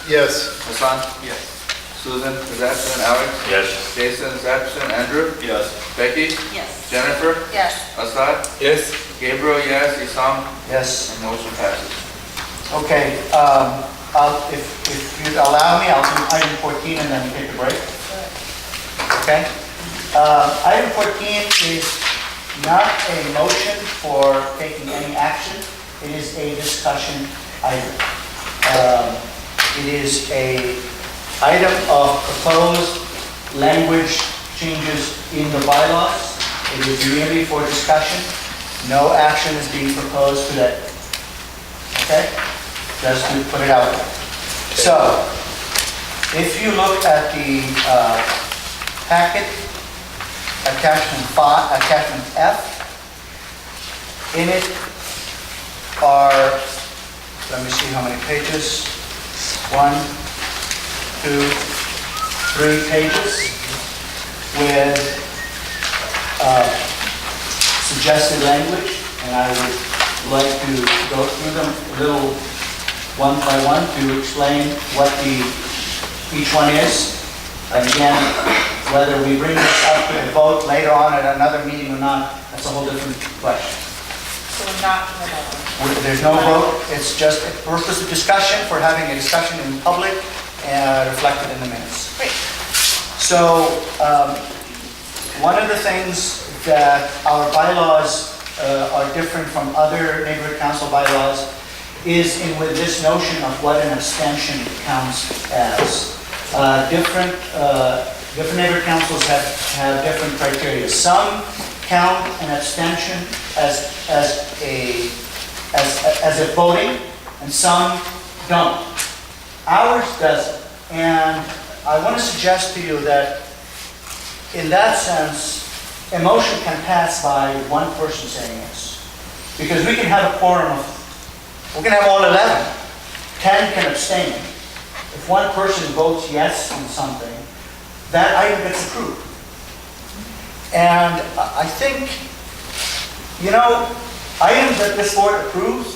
Yes. Hassan? Yes. Susan is absent. Alex? Yes. Jason is absent. Andrew? Yes. Becky? Yes. Jennifer? Yes. Assad? Yes. Gabriel, yes. Isam? Yes. And motion passes. Okay. If you'd allow me, I'll do item 14 and then we take a break. Okay? Item 14 is not a motion for taking any action. It is a discussion item. It is a item of proposed language changes in the bylaws. It is merely for discussion. No action is being proposed today. Okay? Just to put it out there. So, if you look at the packet, attachment F, in it are, let me see how many pages. 1, 2, 3 pages with suggested language, and I would like to go through them a little one by one to explain what each one is. And again, whether we bring this up to a vote later on at another meeting or not, that's a whole different question. So we're not going to vote. There's no vote, it's just a purpose of discussion, for having a discussion in public and reflected in the minutes. Great. So, one of the things that our bylaws are different from other neighborhood council bylaws is with this notion of what an abstention counts as. Different neighborhood councils have different criteria. Some count an abstention as a voting, and some don't. Ours doesn't. And I want to suggest to you that in that sense, a motion can pass by one person saying yes. Because we can have a quorum of, we can have all 11. 10 can abstain. If one person votes yes on something, that item gets approved. And I think, you know, items that this board approves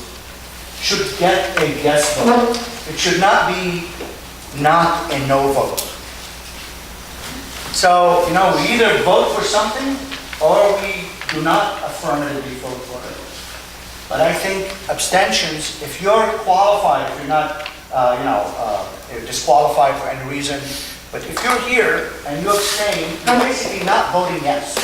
should get a yes vote. It should not be not a no vote. So, you know, we either vote for something or we do not affirmatively vote for it. But I think abstentions, if you're qualified, if you're not, you're disqualified for any reason, but if you're here and you abstain, you're basically not voting yes.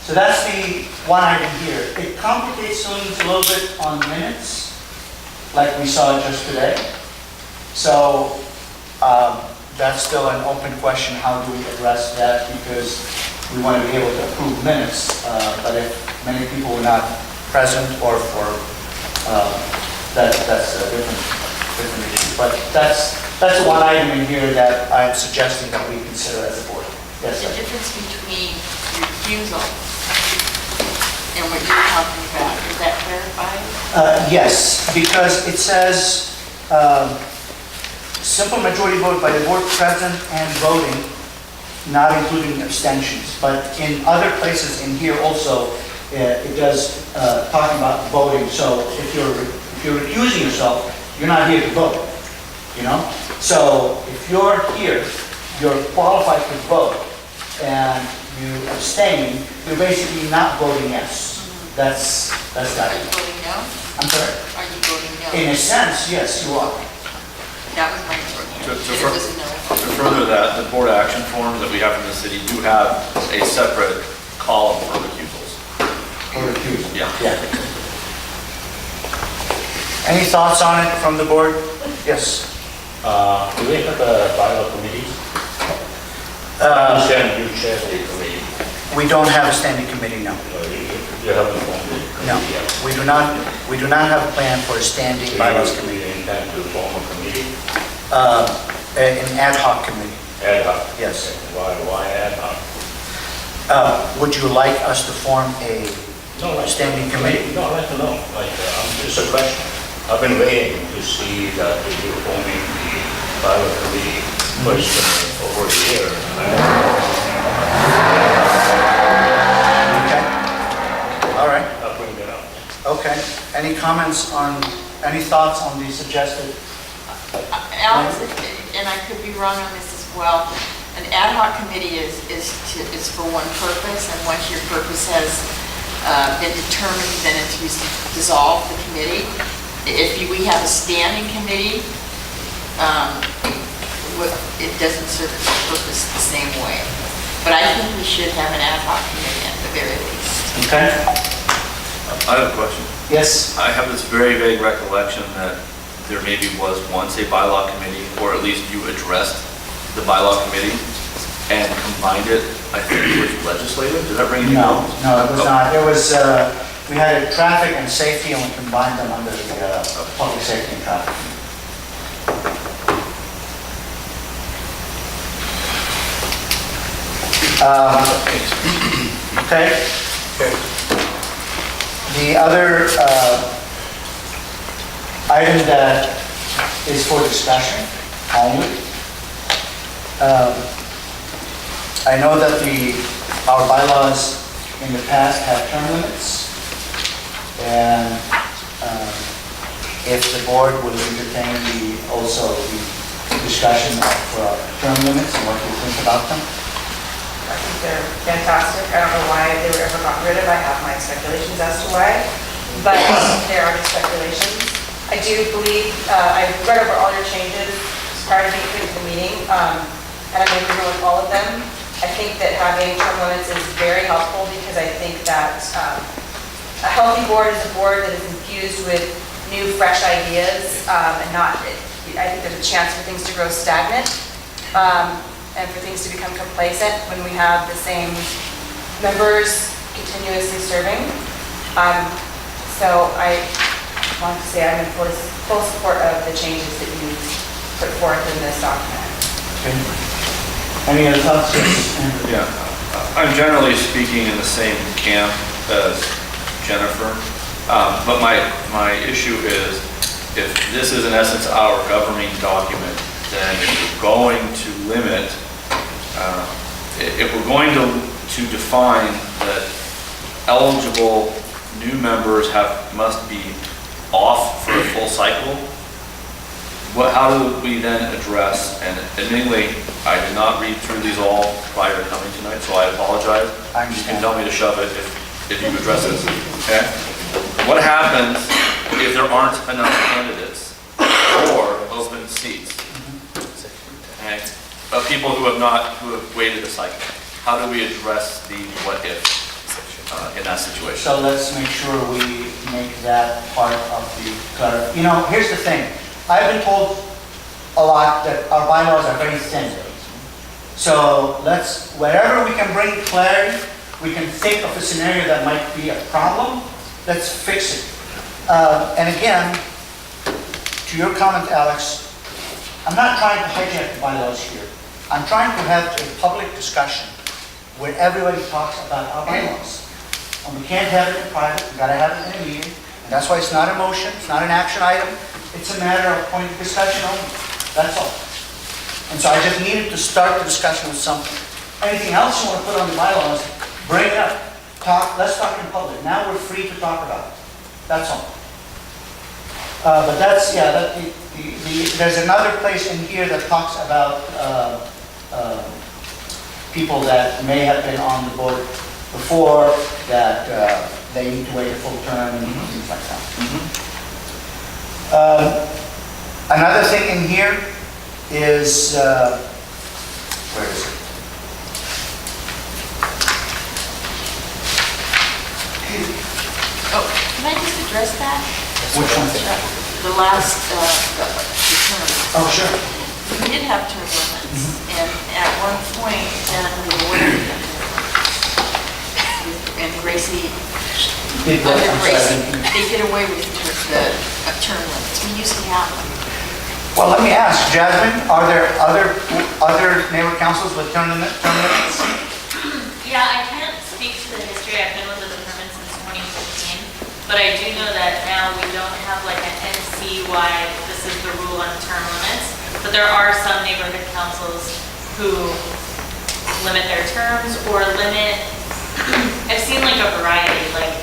So that's the one item here. It complicates things a little bit on minutes, like we saw just today. So that's still an open question. How do we address that? Because we want to be able to approve minutes, but if many people were not present or for, that's a different issue. But that's one item in here that I'm suggesting that we consider as a board. Yes, The sir. difference between refusal and what you're talking about, is that clarified? Yes, because it says simple majority vote by the board present and voting, not including abstentions. But in other places in here also, it does talking about voting. So if you're recusing yourself, you're not here to vote, you know? So if you're here, you're qualified to vote, and you abstain, you're basically not voting yes. That's that. Are you voting no? I'm sorry? Are you voting no? In a sense, yes, you are. That was my opinion. To It was a no. further that, the board action forms that we have in the city do have a separate column for recusals. Or recusal. Yeah. Any thoughts on it from the board? Yes. Do we have a bylaw committee? I understand you chair the committee. We don't have a standing committee, no. You haven't formed the No, committee yet. we do not have a plan for a standing bylaws Do committee. you intend to form a committee? An ad hoc committee. Ad hoc? Yes. Why ad hoc? Would you like us to form a standing committee? No, I'd like to know. Just a question. I've been waiting to see that you're forming the bylaw committee question over a year. Okay. All right. I'll bring that up. Okay. Any comments on, any thoughts on the suggested? Alex, and I could be wrong on this as well, an ad hoc committee is for one purpose, and once your purpose has been determined, then it's used to dissolve the committee. If we have a standing committee, it doesn't serve its purpose the same way. But I think we should have an ad hoc committee at the very least. Okay. I have a question. Yes. I have this very vague recollection that there maybe was once a bylaw committee, or at least you addressed the bylaw committee and combined it, I think it was legislative. Did that ring any No, bells? no, it was not. It was, we had traffic and safety, and we combined them under the public safety and traffic. Okay. The other item that is for discussion only. I know that our bylaws in the past have term limits, and if the board would entertain also the discussion of term limits and what you think about them. I think they're fantastic. I don't know why they were ever gotten rid of. I have my speculations as to why, but there are just speculations. I do believe, I read over all your changes prior to the meeting, and I'm in agreement with all of them. I think that having term limits is very helpful because I think that a healthy board is a board that is infused with new, fresh ideas, and not, I think there's a chance for things to grow stagnant. And for things to become complacent when we have the same members continuously serving. So I want to say I'm in full support of the changes that you put forth in this document. Any other thoughts? Yes. Yeah, I'm generally speaking in the same camp as Jennifer, but my issue is, if this is in essence our governing document, then if we're going to limit, if we're going to define that eligible new members must be off for a full cycle, how do we then address, and admittedly, I did not read through these all prior to coming tonight, so I apologize. You can tell me to shove it if you address this, okay? What happens if there aren't enough candidates for open seats? Okay? Of people who have waited a cycle. How do we address the what if in that situation? So let's make sure we make that part of the, here's the thing. I've been told a lot that our bylaws are very thin. So wherever we can bring clarity, we can think of a scenario that might be a problem, let's fix it. And again, to your comment, Alex, I'm not trying to hijack the bylaws here. I'm trying to have a public discussion where everybody talks about our bylaws. And we can't have it in private, we've got to have it in a meeting. And that's why it's not a motion, it's not an action item. It's a matter of point of discussion only. That's all. And so I just needed to start the discussion with something. Anything else you want to put on the bylaws, bring it up. Let's talk in public. Now we're free to talk about it. That's all. But that's, there's another place in here that talks about people that may have been on the board before, that they need to wait a full term and things like that. Another thing in here is, where is it? Oh, can I just address that? Which one? The last, the term. Oh, sure. We did have term limits, and at one point, then we were aware of them. And Gracie, under Gracie, they did away with the term limits. We used to have them. Well, let me ask, Jasmine, are there other neighbor councils with term limits? Yeah, I can't speak to the history. I've been with the department since 2015, but I do know that now we don't have like an NC-wide, this is the rule on term limits, but there are some neighborhood councils who limit their terms or limit, I've seen like a variety, like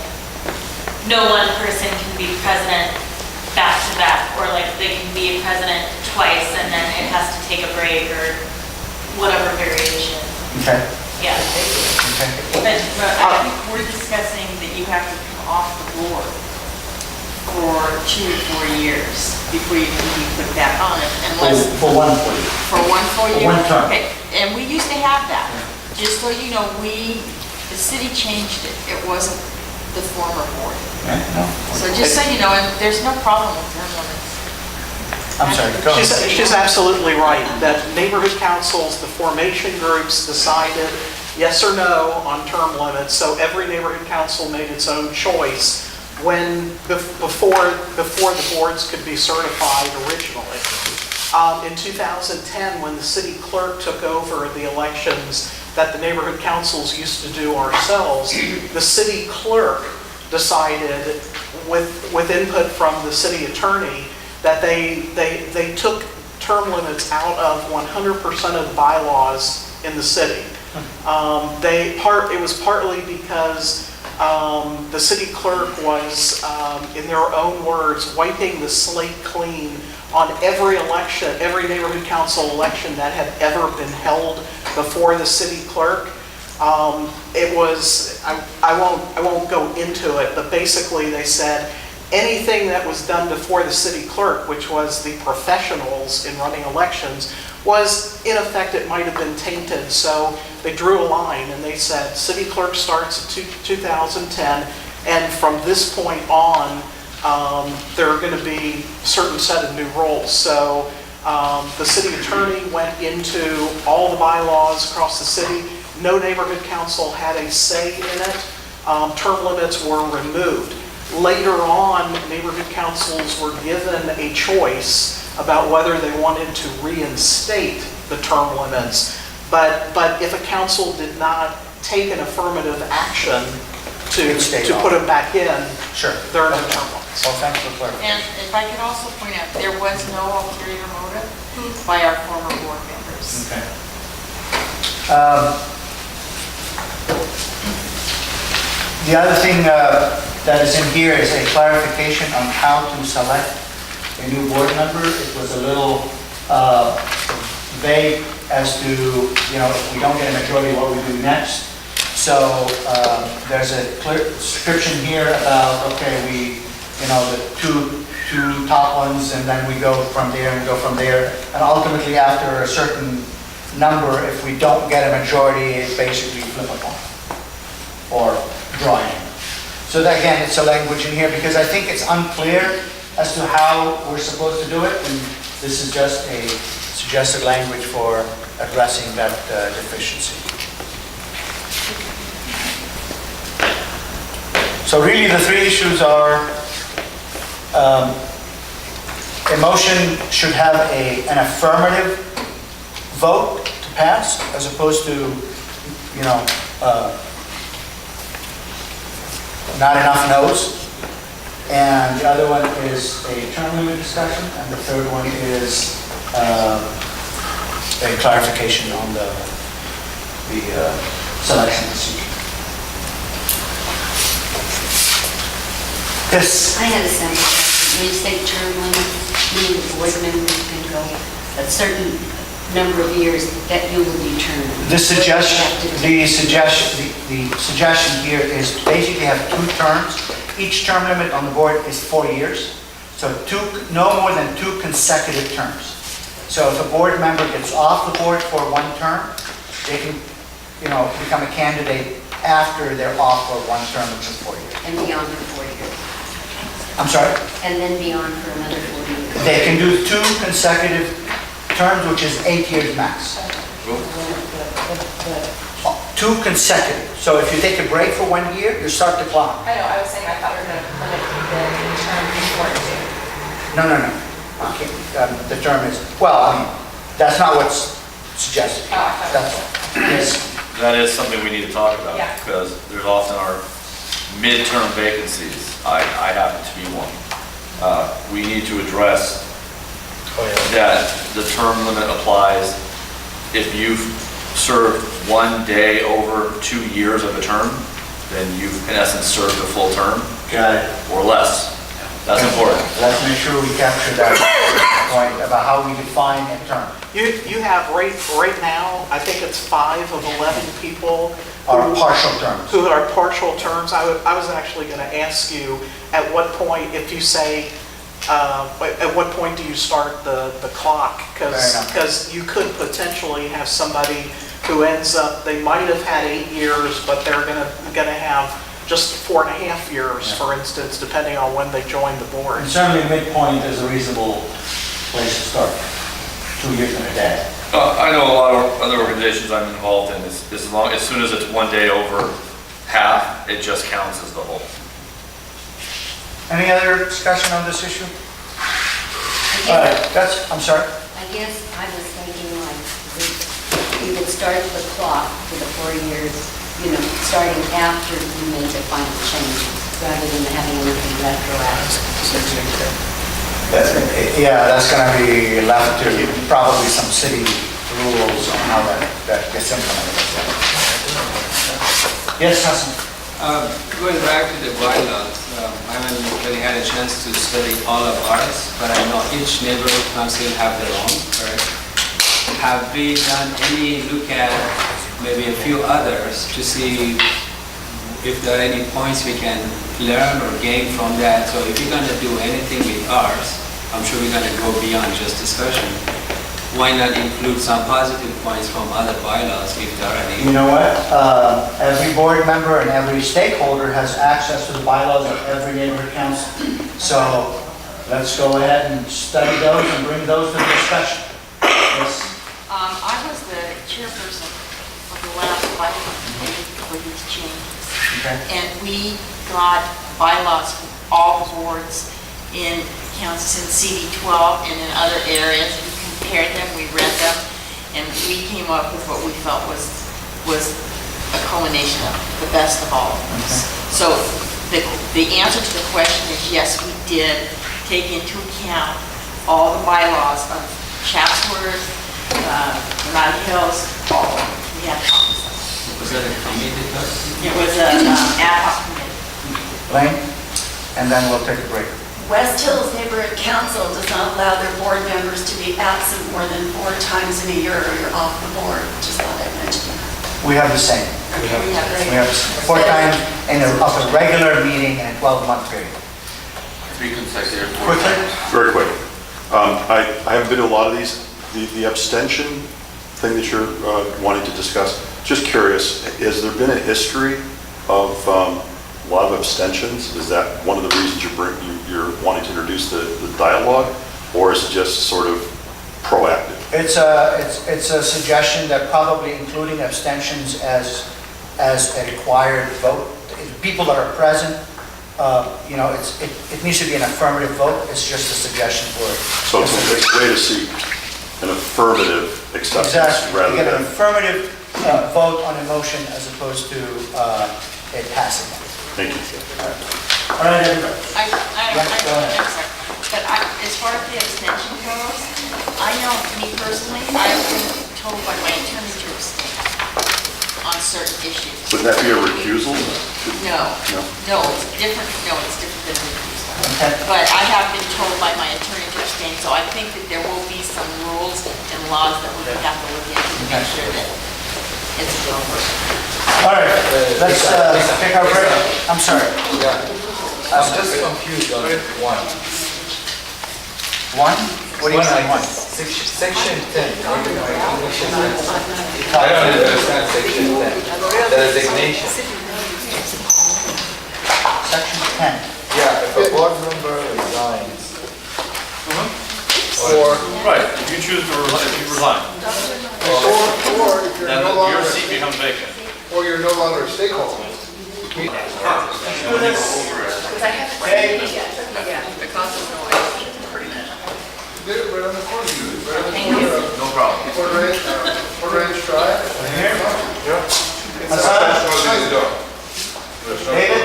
no one person can be president back to back, or like they can be a president twice and then it has to take a break or whatever variation. Okay. Yeah. Okay. But I think we're discussing that you have to come off the board for 2 or 4 years before you can be put back on it, unless... For 1 full year. For 1 full year? For 1 term. Okay, and we used to have that. Just so you know, the city changed it. It wasn't the former board. Okay, no. So just so you know, and there's no problem with term limits. I'm sorry, go ahead. She's absolutely right, that neighborhood councils, the formation groups decided yes or no on term limits, so every neighborhood council made its own choice before the boards could be certified originally. In 2010, when the city clerk took over the elections that the neighborhood councils used to do ourselves, the city clerk decided, with input from the city attorney, that they took term limits out of 100% of the bylaws in the city. It was partly because the city clerk was, in their own words, wiping the slate clean on every election, every neighborhood council election that had ever been held before the city clerk. It was, I won't go into it, but basically they said anything that was done before the city clerk, which was the professionals in running elections, was in effect, it might have been tainted. So they drew a line and they said city clerk starts at 2010, and from this point on, there are going to be a certain set of new roles. So the city attorney went into all the bylaws across the city. No neighborhood council had a say in it. Term limits were removed. later on, neighborhood councils were given a choice about whether they wanted to reinstate the term limits. But if a council did not take an affirmative action to put them back in, Sure. there are no term limits. Well, thanks for clarification. And if I could also point out, there was no ulterior motive by our former board members. Okay. The other thing that is in here is a clarification on how to select a new board member. It was a little vague as to, if we don't get a majority, what we do next. So there's a clear description here about, okay, the two top ones, and then we go from there and go from there. And ultimately, after a certain number, if we don't get a majority, it basically flip a coin or draw in. So that, again, it's a language in here because I think it's unclear as to how we're supposed to do it, and this is just a suggested language for addressing that deficiency. So really, the three issues are a motion should have an affirmative vote to pass, as opposed to, not enough no's. And the other one is a term limit discussion, and the third one is a clarification on the selection procedure. Yes? I had a simple question. When you say term limits, meaning the board members can go a certain number of years that you will determine. The suggestion here is basically have 2 terms. Each term limit on the board is 4 years. So no more than 2 consecutive terms. So if a board member gets off the board for 1 term, they can, become a candidate after they're off for 1 term, which is 4 years. And beyond for 4 years. I'm sorry? And then beyond for another 4 years. They can do 2 consecutive terms, which is 8 years max. 2 consecutive. So if you take a break for 1 year, you start the clock. I know, I was saying I thought we were going to limit the term before too. No. Okay. The term is, that's not what's suggested. Oh, I thought That's all. Yes. That is something we need to talk about, Yeah. because there's often our midterm vacancies. I happen to be one. We need to address that the term limit applies if you've served 1 day over 2 years of a term, then you've in essence served a full term. Got it. Or less. That's important. Let's make sure we capture that point about how we define a term. You have right now, I think it's 5 of 11 people Are partial terms. who are partial terms. I was actually going to ask you, at what point, if you say, at what point do you start the clock? Fair enough. Because you could potentially have somebody who ends up, they might have had 8 years, but they're gonna have just 4.5 years, for instance, depending on when they joined the board. And certainly midpoint is a reasonable place to start. 2 years and a day. I know a lot of other organizations I'm involved in, as soon as it's 1 day over half, it just counts as the whole. Any other discussion on this issue? I'm sorry? I guess I was thinking like, you would start the clock for the 4 years, starting after you made the final changes, rather than having anything retroactive. That's going to be left to probably some city rules on how that gets implemented. Yes, Hassan? Going back to the bylaws, I haven't really had a chance to study all of ours, but I know each neighborhood council have their own, correct? Have we done any look at maybe a few others to see if there are any points we can learn or gain from that? So if you're going to do anything with ours, I'm sure we're going to go beyond just discussion. Why not include some positive points from other bylaws if there are any? You know what? Every board member and every stakeholder has access to the bylaws of every neighborhood council. So let's go ahead and study those and bring those to the discussion. Yes? I was the chairperson of the last bylaw committee for these changes. Okay. And we got bylaws from all the boards in counties in CD12 and in other areas. We compared them, we read them, and we came up with what we felt was a culmination of the best of all of these. So the answer to the question is yes, we did take into account all the bylaws of Chatsworth, Mount Hills, all of them. We had copies of them. Was that a committee? It was an ad hoc committee. Lane, and then we'll take a break. West Hills Neighborhood Council does not allow their board members to be absent more than 4 times in a year or you're off the board. Just thought I'd mention that. We have the same. We have 4 times in of a regular meeting in a 12-month period. 3 consecutive. Quickly? Very quick. I haven't been to a lot of these. The abstention thing that you're wanting to discuss, just curious, has there been a history of a lot of abstentions? Is that one of the reasons you're wanting to introduce the dialogue, or is it just sort of proactive? It's a suggestion that probably including abstentions as a required vote. People that are present, it needs to be an affirmative vote. It's just a suggestion for it. So it's a way to see an affirmative acceptance Exactly. rather You get an than... affirmative vote on a motion as opposed to it passing. Thank you. All right, everybody. I'm sorry, but as far as the abstention goes, I know, me personally, I've been told by my attorney to abstain on certain issues. Would that be a recusal? No, it's different than recusal. But I have been told by my attorney to abstain, so I think that there will be some rules and laws that we have to look into to make sure that it's a good work. All right, let's take our break. I'm sorry. I'm just confused on one. One? What do you mean one? Section 10. I don't understand section 10. The resignation. Section 10. Yeah, if a board member resigns. Right, if you choose to resign, Or if you're then no longer, your seat becomes vacant. or you're no longer a stakeholder. Because I haven't read it yet, because of noise. Did it right on the corner. Right on the Thank you. corner. No problem. Quarter inch drive. David?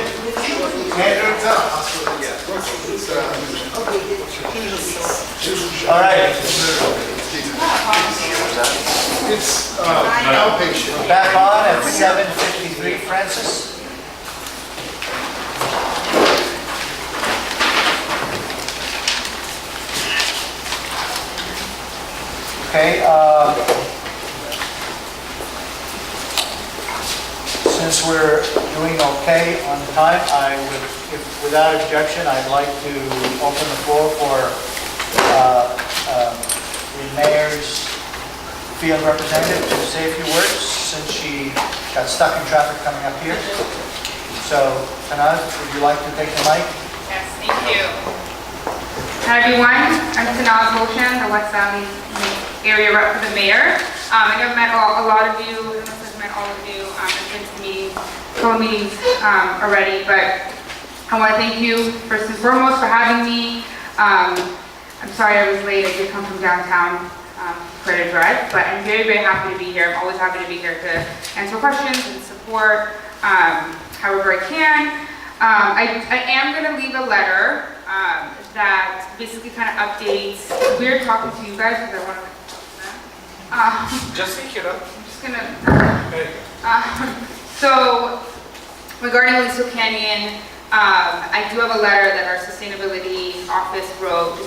Andrew? All right. It's outpatient. Back on at 7:53, Francis. Okay, since we're doing okay on time, without objection, I'd like to open the floor for the mayor's field representative to say a few words, since she got stuck in traffic coming up here. So, Tanaz, would you like to take the mic? Yes, thank you. Hi everyone, I'm Tanaz Motion, the West Valley area rep for the mayor. I know I've met a lot of you, I must have met all of you, I've been to meetings, couple meetings already, but I want to thank you first and foremost for having me. I'm sorry I was late, I did come from downtown for a drive, but I'm very, very happy to be here. I'm always happy to be here to answer questions and support however I can. I am going to leave a letter that basically kind of updates. It's weird talking to you guys because I want to talk to them. Just speak it up. I'm just going to. So regarding Aliso Canyon, I do have a letter that our sustainability office wrote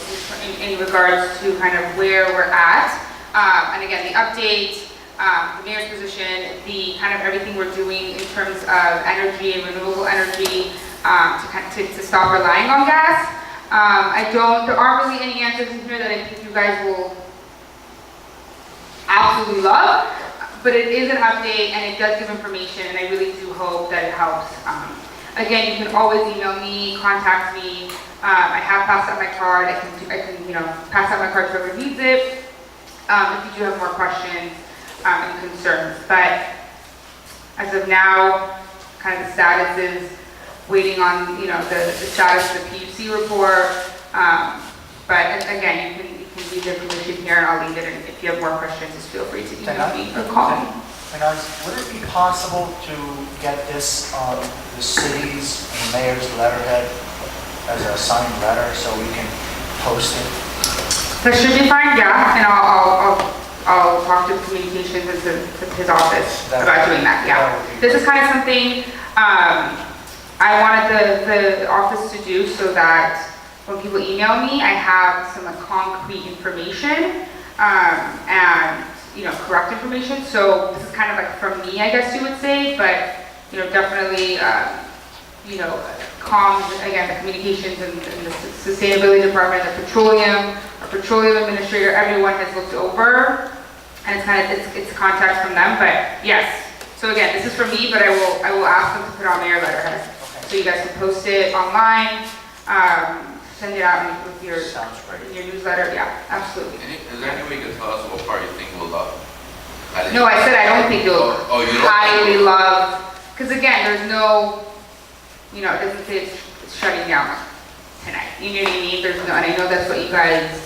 in regards to kind of where we're at. And again, the update, the mayor's position, the kind of everything we're doing in terms of energy and renewable energy to stop relying on gas. There aren't really any answers in here that I think you guys will absolutely love, but it is an update and it does give information, and I really do hope that it helps. Again, you can always email me, contact me. I have passed out my card. I can pass out my card to whoever needs it. If you do have more questions and concerns, but as of now, kind of the status is waiting on, you know, the status of the PUC report. But again, you can leave the information here and I'll leave it, and if you have more questions, just feel free to email me or call me. Would it be possible to get this on the city's and the mayor's letterhead as a signed letter so we can post it? That should be fine, yeah, and I'll talk to communications and to his office about doing that, yeah. This is kind of something I wanted the office to do so that when people email me, I have some like concrete information and, you know, correct information. So this is kind of like from me, I guess you would say, but, you know, definitely, you know, comms, again, the communications and the sustainability department, the petroleum, our petroleum administrator, everyone has looked over, and it's kind of, it's contact from them, but yes. So again, this is from me, but I will ask them to put on their letterhead. So you guys can post it online, send it out with your newsletter, yeah, absolutely. Is there any way you can tell us what part you think we'll love? No, I said I don't think you'll you don't highly love, because again, there's no, you know, it doesn't say it's shutting down tonight. You know what I mean? There's no, and I know that's what you guys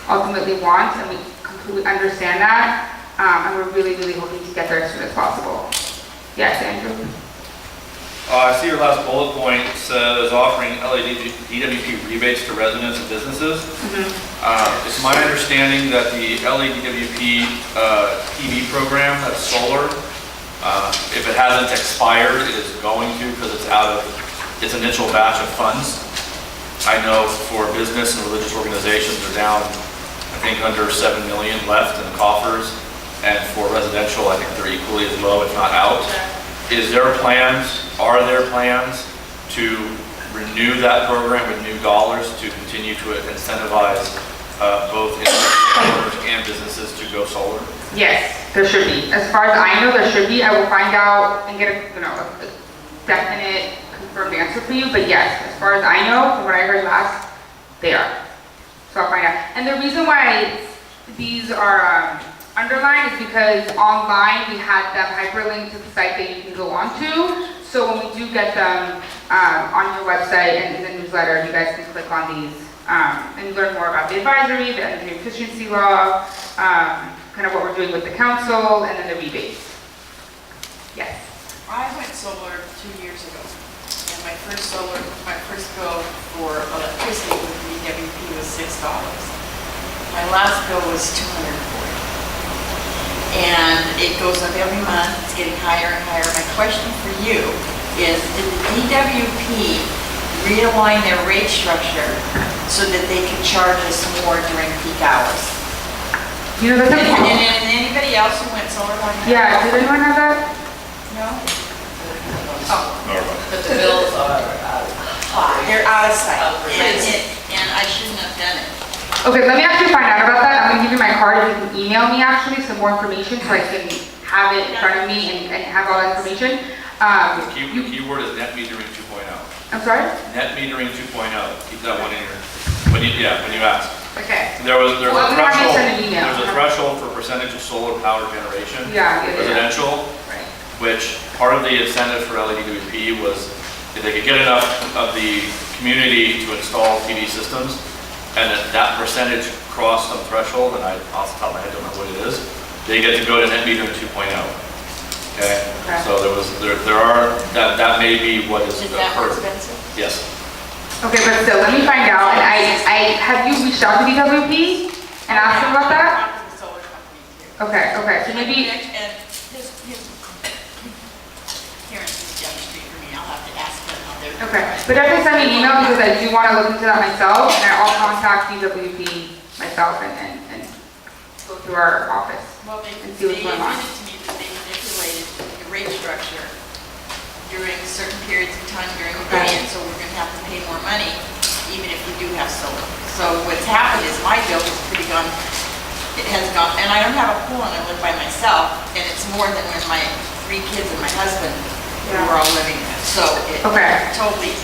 ultimately want, and we completely understand that. And we're really, really hoping to get there as soon as possible. Yes, Andrew? I see your last bullet point says offering LADWP rebates to residents and businesses. It's my understanding that the LADWP PV program, that's solar, if it hasn't expired, it is going to, because it's out of its initial batch of funds. I know for business and religious organizations, they're down, I think, under 7 million left in the coffers. And for residential, I think they're equally as low, if not out. Are there plans to renew that program with new dollars to continue to incentivize both individuals and businesses to go solar? Yes, there should be. As far as I know, there should be. I will find out and get a, you know, a definite confirmed answer for you, but yes, as far as I know, from what I heard last, they are. So I'll find out. And the reason why these are underlined is because online we had them hyperlinked to the site that you can go onto. So when we do get them on your website and in the newsletter, you guys can click on these and learn more about the advisory, the energy efficiency law, kind of what we're doing with the council, and then the rebates. Yes. I went solar 2 years ago, and my first bill for electricity with DWP was $6. My last bill was $240. And it goes up every month, it's getting higher and higher. My question for you is, did the DWP realign their rate structure so that they could charge us more during peak hours? You know, that's and anybody else who went solar like that? Yeah, did anyone have that? No? Oh, but the bills are high. They're out of sight, and I shouldn't have done it. Okay, let me actually find out about that. I'm gonna give you my card, if you can email me actually some more information so I can have it in front of me and have all that information. The keyword is net metering 2.0. I'm sorry? Net metering 2.0, keep that one in here. When you ask. Okay. There's Well, a I'm gonna have you threshold, send an email. there's a threshold for percentage of solar power generation. Yeah. Residential, Right. which part of the incentive for LADWP was if they could get enough of the community to install PV systems, and if that percentage crossed some threshold, and I off the top of my head don't know what it is, they get to go to net metering 2.0. Okay? So there are, that may be what is Is that more occurred. expensive? Yes. Okay, but still, let me find out. And I have you reached out to DWP and asked them about that? Okay, so maybe. And his parents is down the street from me, I'll have to ask them how they're doing. Okay, but definitely send me an email because I do want to look into that myself, and I'll contact DWP myself and go through our office Well, they and see what's going on. admitted to me that they manipulated the rate structure during certain periods of time during the day, and so we're going to have to pay more money even if we do have solar. So what's happened is my bill has it has gone, and I don't have a pool and I live by myself, and it's more than when my 3 kids and my husband were all living there. So it totally,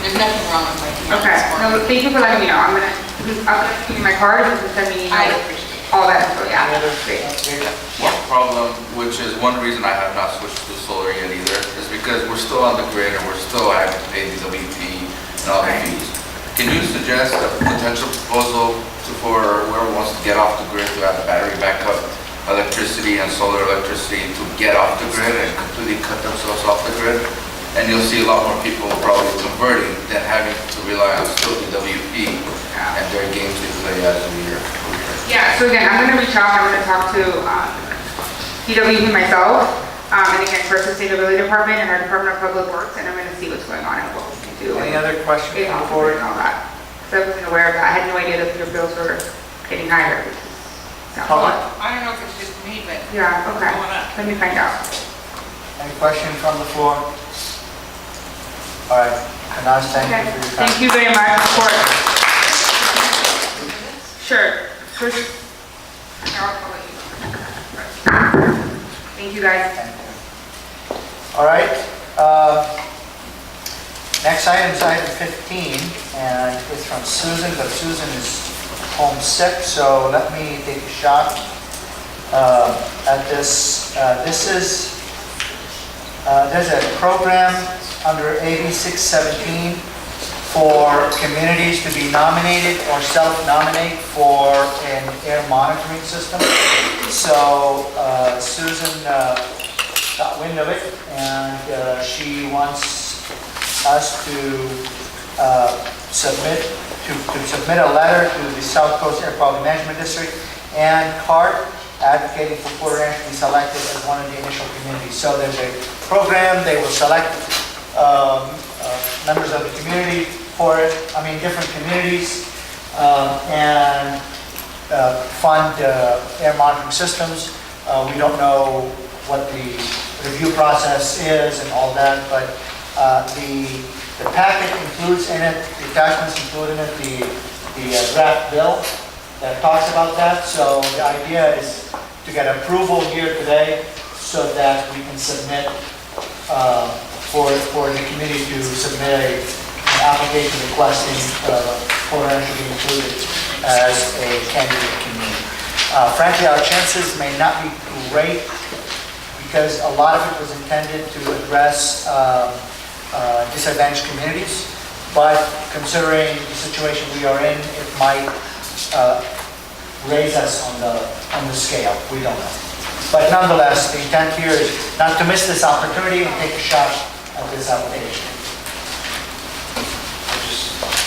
there's nothing wrong with my bill. Okay, no, thank you for letting me know. I'll give you my card, and you can send me I appreciate it. all that info, yeah. Great. One problem, which is one reason I have not switched to solar yet either, is because because we're still on the grid and we're still having to pay the WP and all the fees. Can you suggest a potential proposal for whoever wants to get off the grid to have battery backup electricity and solar electricity to get off the grid and completely cut themselves off the grid? And you'll see a lot more people probably converting than having to rely on still the WP and their games they play as a year. Yeah, so again, I'm gonna reach out, I'm gonna talk to DWP myself, and again, for Sustainability Department and our Department of Public Works, and I'm gonna see what's going on and what we can do. Any other questions Yeah, before? and all that. So I wasn't aware of that, I had no idea that your bills were getting higher. Public? I don't know if it's just me, but. Yeah, okay, let me find out. Any questions from the floor? All right, Kanaz, thank you for your time. Thank you very much for it. Sure. First, I'll let you know. Thank you, guys. All right. Next item is item 15, and it's from Susan, but Susan is homesick, so let me take a shot at this. There's a program under AB 617 for communities to be nominated or self-nominate for an air monitoring system. So Susan got wind of it, and she wants us to submit a letter to the South Coast Air Quality Management District and CART advocating for Port Ranch to be selected as one of the initial communities. So there's a program, they will select members of the community for it, different communities, and fund air monitoring systems. We don't know what the review process is and all that, but the packet includes in it, the attachments include in it the draft bill that talks about that. So the idea is to get approval here today so that we can submit for the committee to submit an application requesting Port Ranch to be included as a candidate community. Frankly, our chances may not be great because a lot of it was intended to address disadvantaged communities, but considering the situation we are in, it might raise us on the scale. We don't know. But nonetheless, the intent here is not to miss this opportunity and take a shot at this application.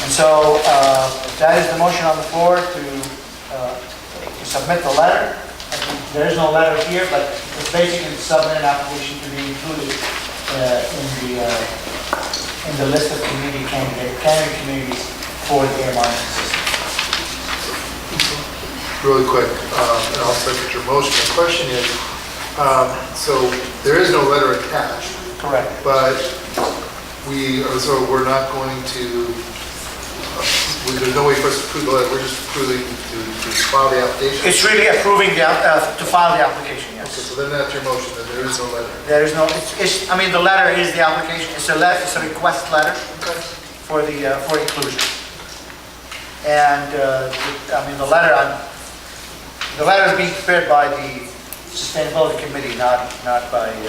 And so that is the motion on the floor to submit the letter. There is no letter here, but it's basically to submit an application to be included in the list of candidate communities for the air monitoring system. Really quick, and I'll second your motion. The question is, so there is no letter attached. Correct. But we're not going to, there's no way for us to approve the letter. We're just approving to file the application. It's really approving to file the application, yes. Okay, so then that's your motion, then there is no letter. There is no, the letter is the application. It's a request letter for inclusion. And, the letter is being prepared by the Sustainability Committee, not by me.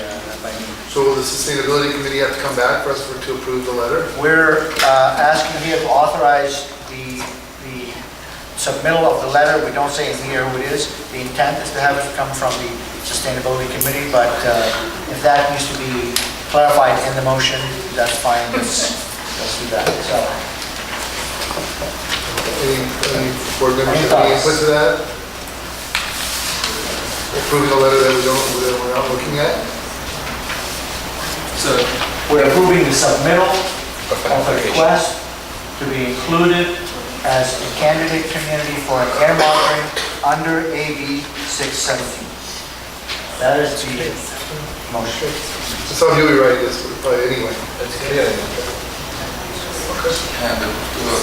So will the Sustainability Committee have to come back for us to approve the letter? We're asking here to authorize the submittal of the letter. We don't say in here who it is. The intent is to have it come from the Sustainability Committee, but if that needs to be clarified in the motion, that's fine. Let's do that. So, any board members have any input to that? Approving a letter that we're not looking at? So we're approving the submittal of a request to be included as a candidate community for an air monitoring under AB 617. That is the motion. So how do we write this anyway? That's clear. And the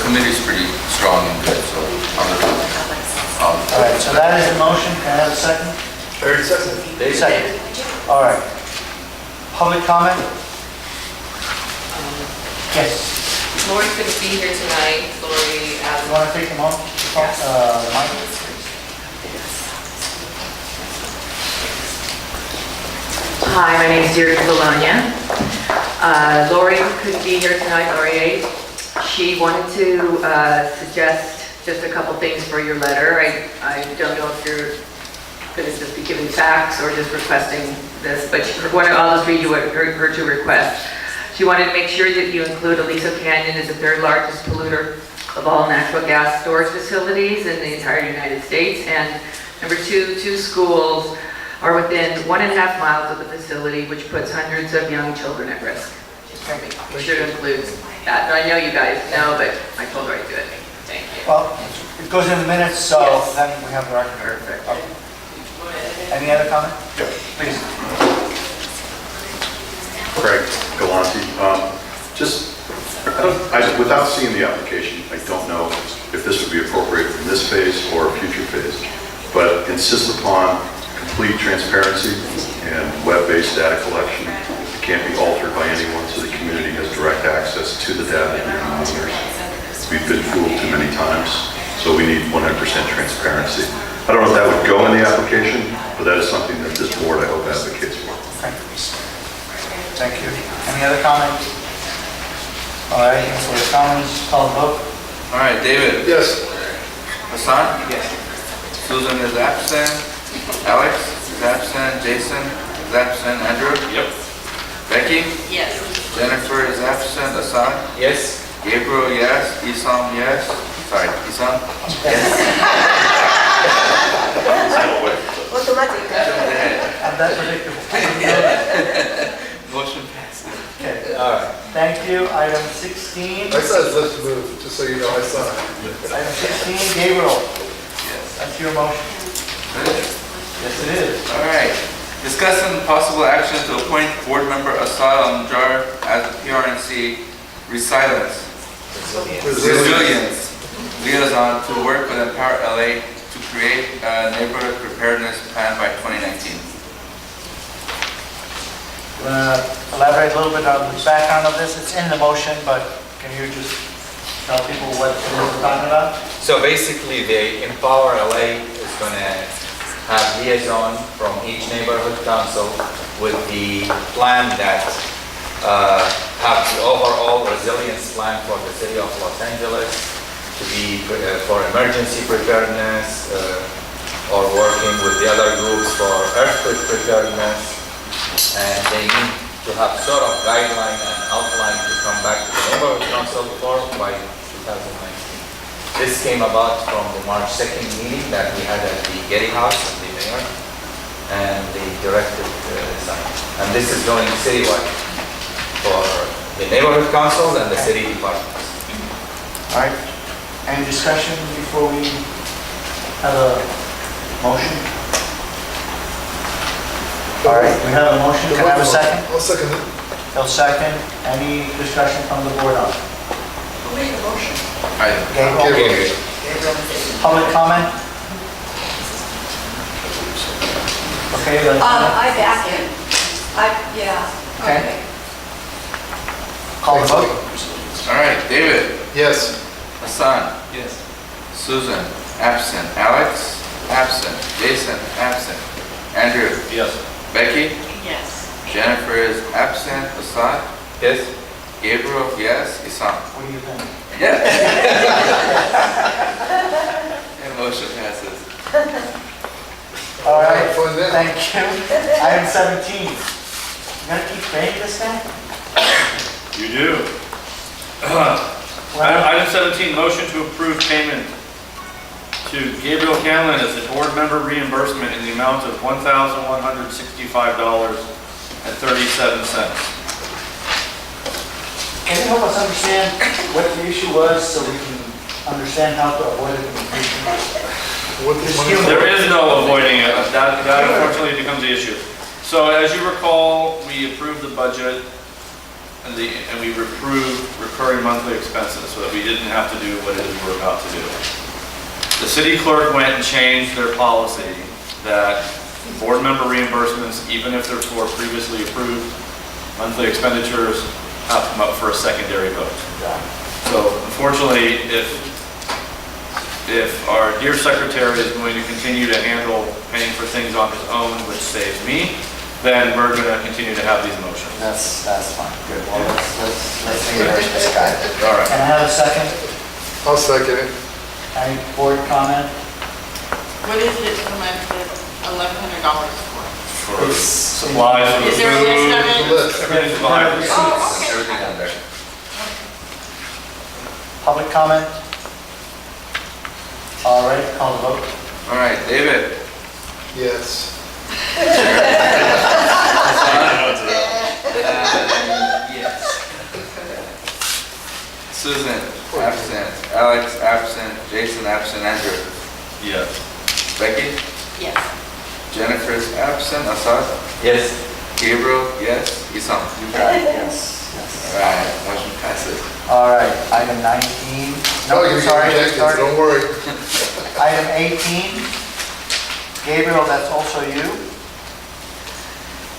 committee's pretty strong and good, so All right, so that is the motion. Can I have a second? Very second. Second. All right. Public comment? Yes. Lori couldn't be here tonight. Lori, You want to take the mic? Hi, my name is Deirdre Bologna. Lori couldn't be here tonight, Lori. She wanted to suggest just a couple things for your letter. I don't know if you're going to just be giving facts or just requesting this, but I'll just read you what her two requests. She wanted to make sure that you include Aliso Canyon as the third largest polluter of all natural gas storage facilities in the entire United States. And number two schools are within 1.5 miles of the facility, which puts hundreds of young children at risk. We should include that. And I know you guys know, but I told her I'd do it. Thank you. Well, it goes in the minutes, so then we have the record. Perfect. Any other comment? Yeah. Please. Craig Galante. Without seeing the application, I don't know if this would be appropriate in this phase or a future phase, but insist upon complete transparency and web-based data collection. It can't be altered by anyone, so the community has direct access to the data and monitors. We've been fooled too many times, so we need 100% transparency. I don't know if that would go in the application, but that is something that this board, I hope, advocates for. Thank you. Any other comments? All right, so the comments, call the vote. All right, David? Yes. Hassan? Yes. Susan is absent. Alex is absent. Jason is absent. Andrew? Yep. Becky? Yes. Jennifer is absent. Hassan? Yes. Gabriel, yes. Isam, yes. Sorry, Isam? Yes. Automatic. I'm that predictable. Motion passes. Okay. All right. Thank you. Item 16. I saw his lips move, just so you know, I saw it. Item 16, Gabriel. Yes. That's your motion. Yes, it is. All right. Discussing possible action to appoint board member Asad Amjar as the PRNC Resilience liaison to work with Empower LA to create a neighborhood preparedness plan by 2019. Elaborate a little bit on the background of this. It's in the motion, but can you just tell people what we're talking about? So basically, the Empower LA is going to have liaison from each neighborhood council with the plan that have the overall resilience plan for the city of Los Angeles to be for emergency preparedness or working with the other groups for earthquake preparedness. And they need to have sort of guideline and outline to come back to the neighborhood council for by 2019. This came about from the March 2nd meeting that we had at the Getty House and the mayor, and they directed sign. And this is going citywide for the neighborhood councils and the city departments. All right. Any discussion before we have a motion? All right, we have a motion. Can I have a second? I'll second it. I'll second. Any discussion from the board on it? Who made the motion? Gabriel? Public comment? Okay, let's. I back it. Yeah. Okay. Call the vote. All right, David? Yes. Hassan? Yes. Susan? Absent. Alex? Absent. Jason? Absent. Andrew? Yes. Becky? Yes. Jennifer is absent. Assad? Yes. Gabriel? Yes. Isam? What do you think? Yeah. And motion passes. All right, Fun then. thank you. Item 17. You gonna keep paying this thing? You do. Item 17, motion to approve payment to Gabriel Canlin as a board member reimbursement in the amount of $1,165.37. Can you help us understand what the issue was so we can understand how to avoid it? There is no avoiding it. That unfortunately becomes the issue. So as you recall, we approved the budget and we approved recurring monthly expenses so that we didn't have to do what it is we're about to do. The city clerk went and changed their policy that board member reimbursements, even if they're for previously approved monthly expenditures, have to come up for a secondary vote. So unfortunately, if our dear secretary is going to continue to handle paying for things on his own, which saves me, then we're gonna continue to have these motions. That's fine, good. Well, let's leave it as described. All right. Can I have a second? I'll second it. Any board comment? What is it recommended $1,100 for? For supplies, for the Is there a list of food, it? everything's fine. Oh, okay. Everything on there. Public comment? All right, call the vote. All right, David. Yes. Yes. Susan, absent. Alex, absent. Jason, absent. Andrew. Yes. Becky? Yes. Jennifer's absent. Assad? Yes. Gabriel? Yes. Isam? You got it. Yes. All right, motion passes. All right, item 19. No, you're sorry, rejected, sorry. don't worry. Item 18. Gabriel, that's also you.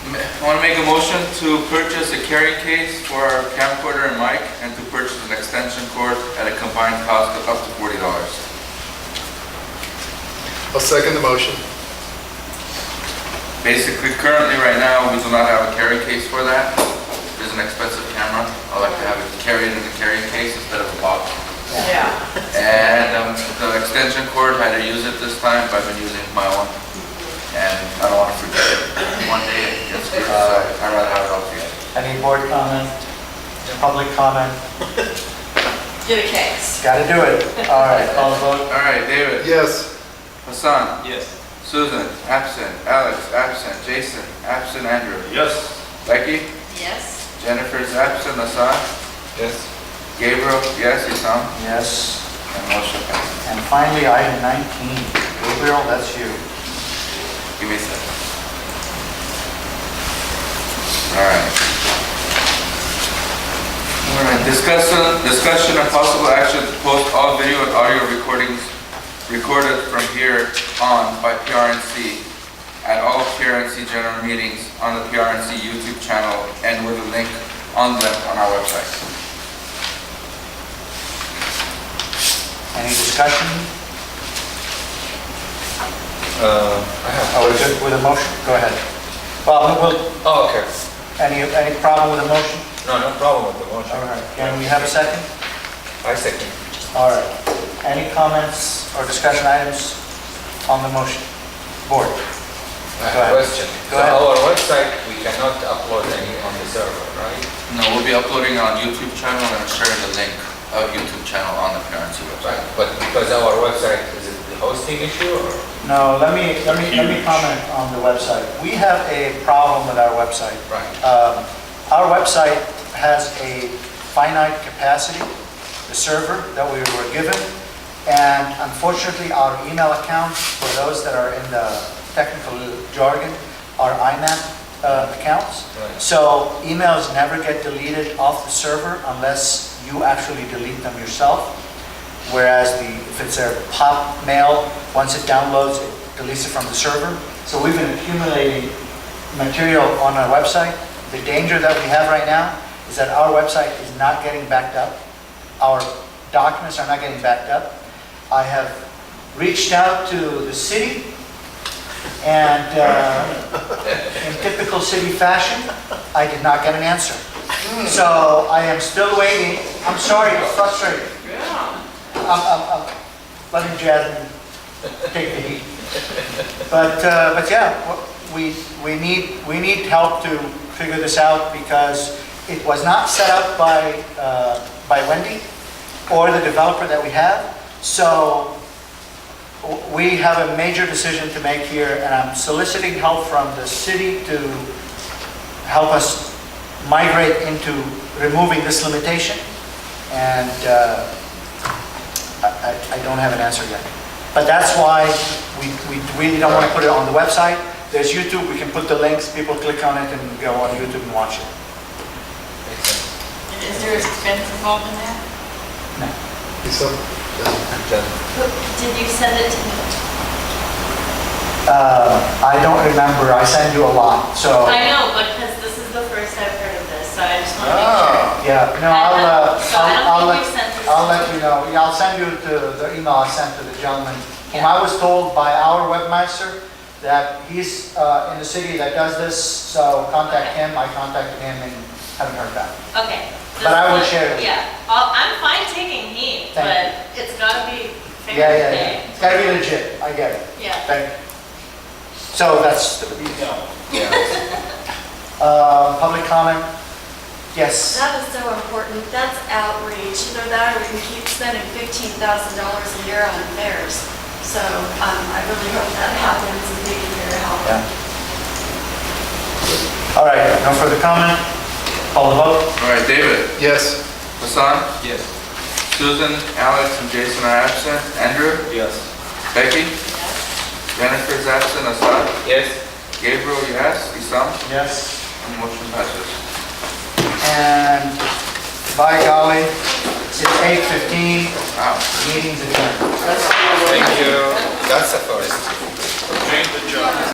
I want to make a motion to purchase a carrying case for our camcorder and mic, and to purchase an extension cord at a combined cost of up to $40. I'll second the motion. Basically, currently, right now, we do not have a carrying case for that. It's an expensive camera. I like to have it carried in a carrying case instead of a box. Yeah. And the extension cord, I had to use it this time, but I've been using my own. And I don't want to forget it. One day it gets screwed, so I'd rather have it all together. Any board comment? Public comment? Get a case. Got to do it. All right, call the vote. All right, David. Yes. Hassan. Yes. Susan, absent. Alex, absent. Jason, absent. Andrew. Yes. Becky. Yes. Jennifer's absent. Assad. Yes. Gabriel. Yes. Isam. Yes. And motion passes. And finally, item 19. Gabriel, that's you. Give me a second. All right. All right, discussion and possible action to post all video and audio recordings recorded from here on by PRNC at all PRNC general meetings on the PRNC YouTube channel and with a link on them on our website. Any discussion? I Are we good with a motion? Go ahead. Well, Oh, okay. any problem with the motion? No problem with the motion. All right, can we have a second? I second. All right. Any comments or discussion items on the motion? Board? I Go have ahead. a question. Go So ahead. our website, we cannot upload any on the server, right? No, we'll be uploading on YouTube channel and sharing the link of YouTube channel on the PRNC website. But because our website, is it the hosting issue or? No, let me comment on the website. We have a problem with our website. Right. Our website has a finite capacity, the server that we were given, and unfortunately our email accounts, for those that are in the technical jargon, are IMAP accounts. Right. So emails never get deleted off the server unless you actually delete them yourself. Whereas if it's a pop mail, once it downloads, it deletes it from the server. So we've been accumulating material on our website. The danger that we have right now is that our website is not getting backed up. Our documents are not getting backed up. I have reached out to the city, and in typical city fashion, I did not get an answer. So I am still waiting. I'm sorry, it's frustrating. I'm letting Jasmine take the heat. But yeah, we need help to figure this out because it was not set up by Wendy or the developer that we have. So we have a major decision to make here, and I'm soliciting help from the city to help us migrate into removing this limitation. And I don't have an answer yet. But that's why we really don't want to put it on the website. There's YouTube, we can put the links, people click on it and go on YouTube and watch it. Is there expense involved in that? No. Did you send it to me? I don't remember, I send you a lot, so. I know, but because this is the first I've heard of this, so I just want to make sure. Yeah, no, So I don't think you sent this. I'll let you know. Yeah, I'll send you the email I sent to the gentleman, whom I was told by our webmaster that he's in the city that does this, so contact him. I contacted him and haven't heard back. Okay. But I would share it. Yeah, I'm fine taking heat, Thank but it's gotta be fair Yeah, yeah, today. yeah. It's gotta be legit, I get it. Yeah. Thank you. So that's, public comment? Yes. That was so important. That's outreach. Either that or we can keep spending $15,000 a year on fairs. So I really hope that happens and they can hear help. Yeah. All right, no further comment? Call the vote? All right, David? Yes. Hassan? Yes. Susan, Alex, and Jason are absent. Andrew? Yes. Becky? Jennifer's absent. Assad? Yes. Gabriel, yes. Isam? Yes. And motion passes. And by golly, it's 8:15. Wow. Meeting's adjourned. Thank you. That's the first. Great job.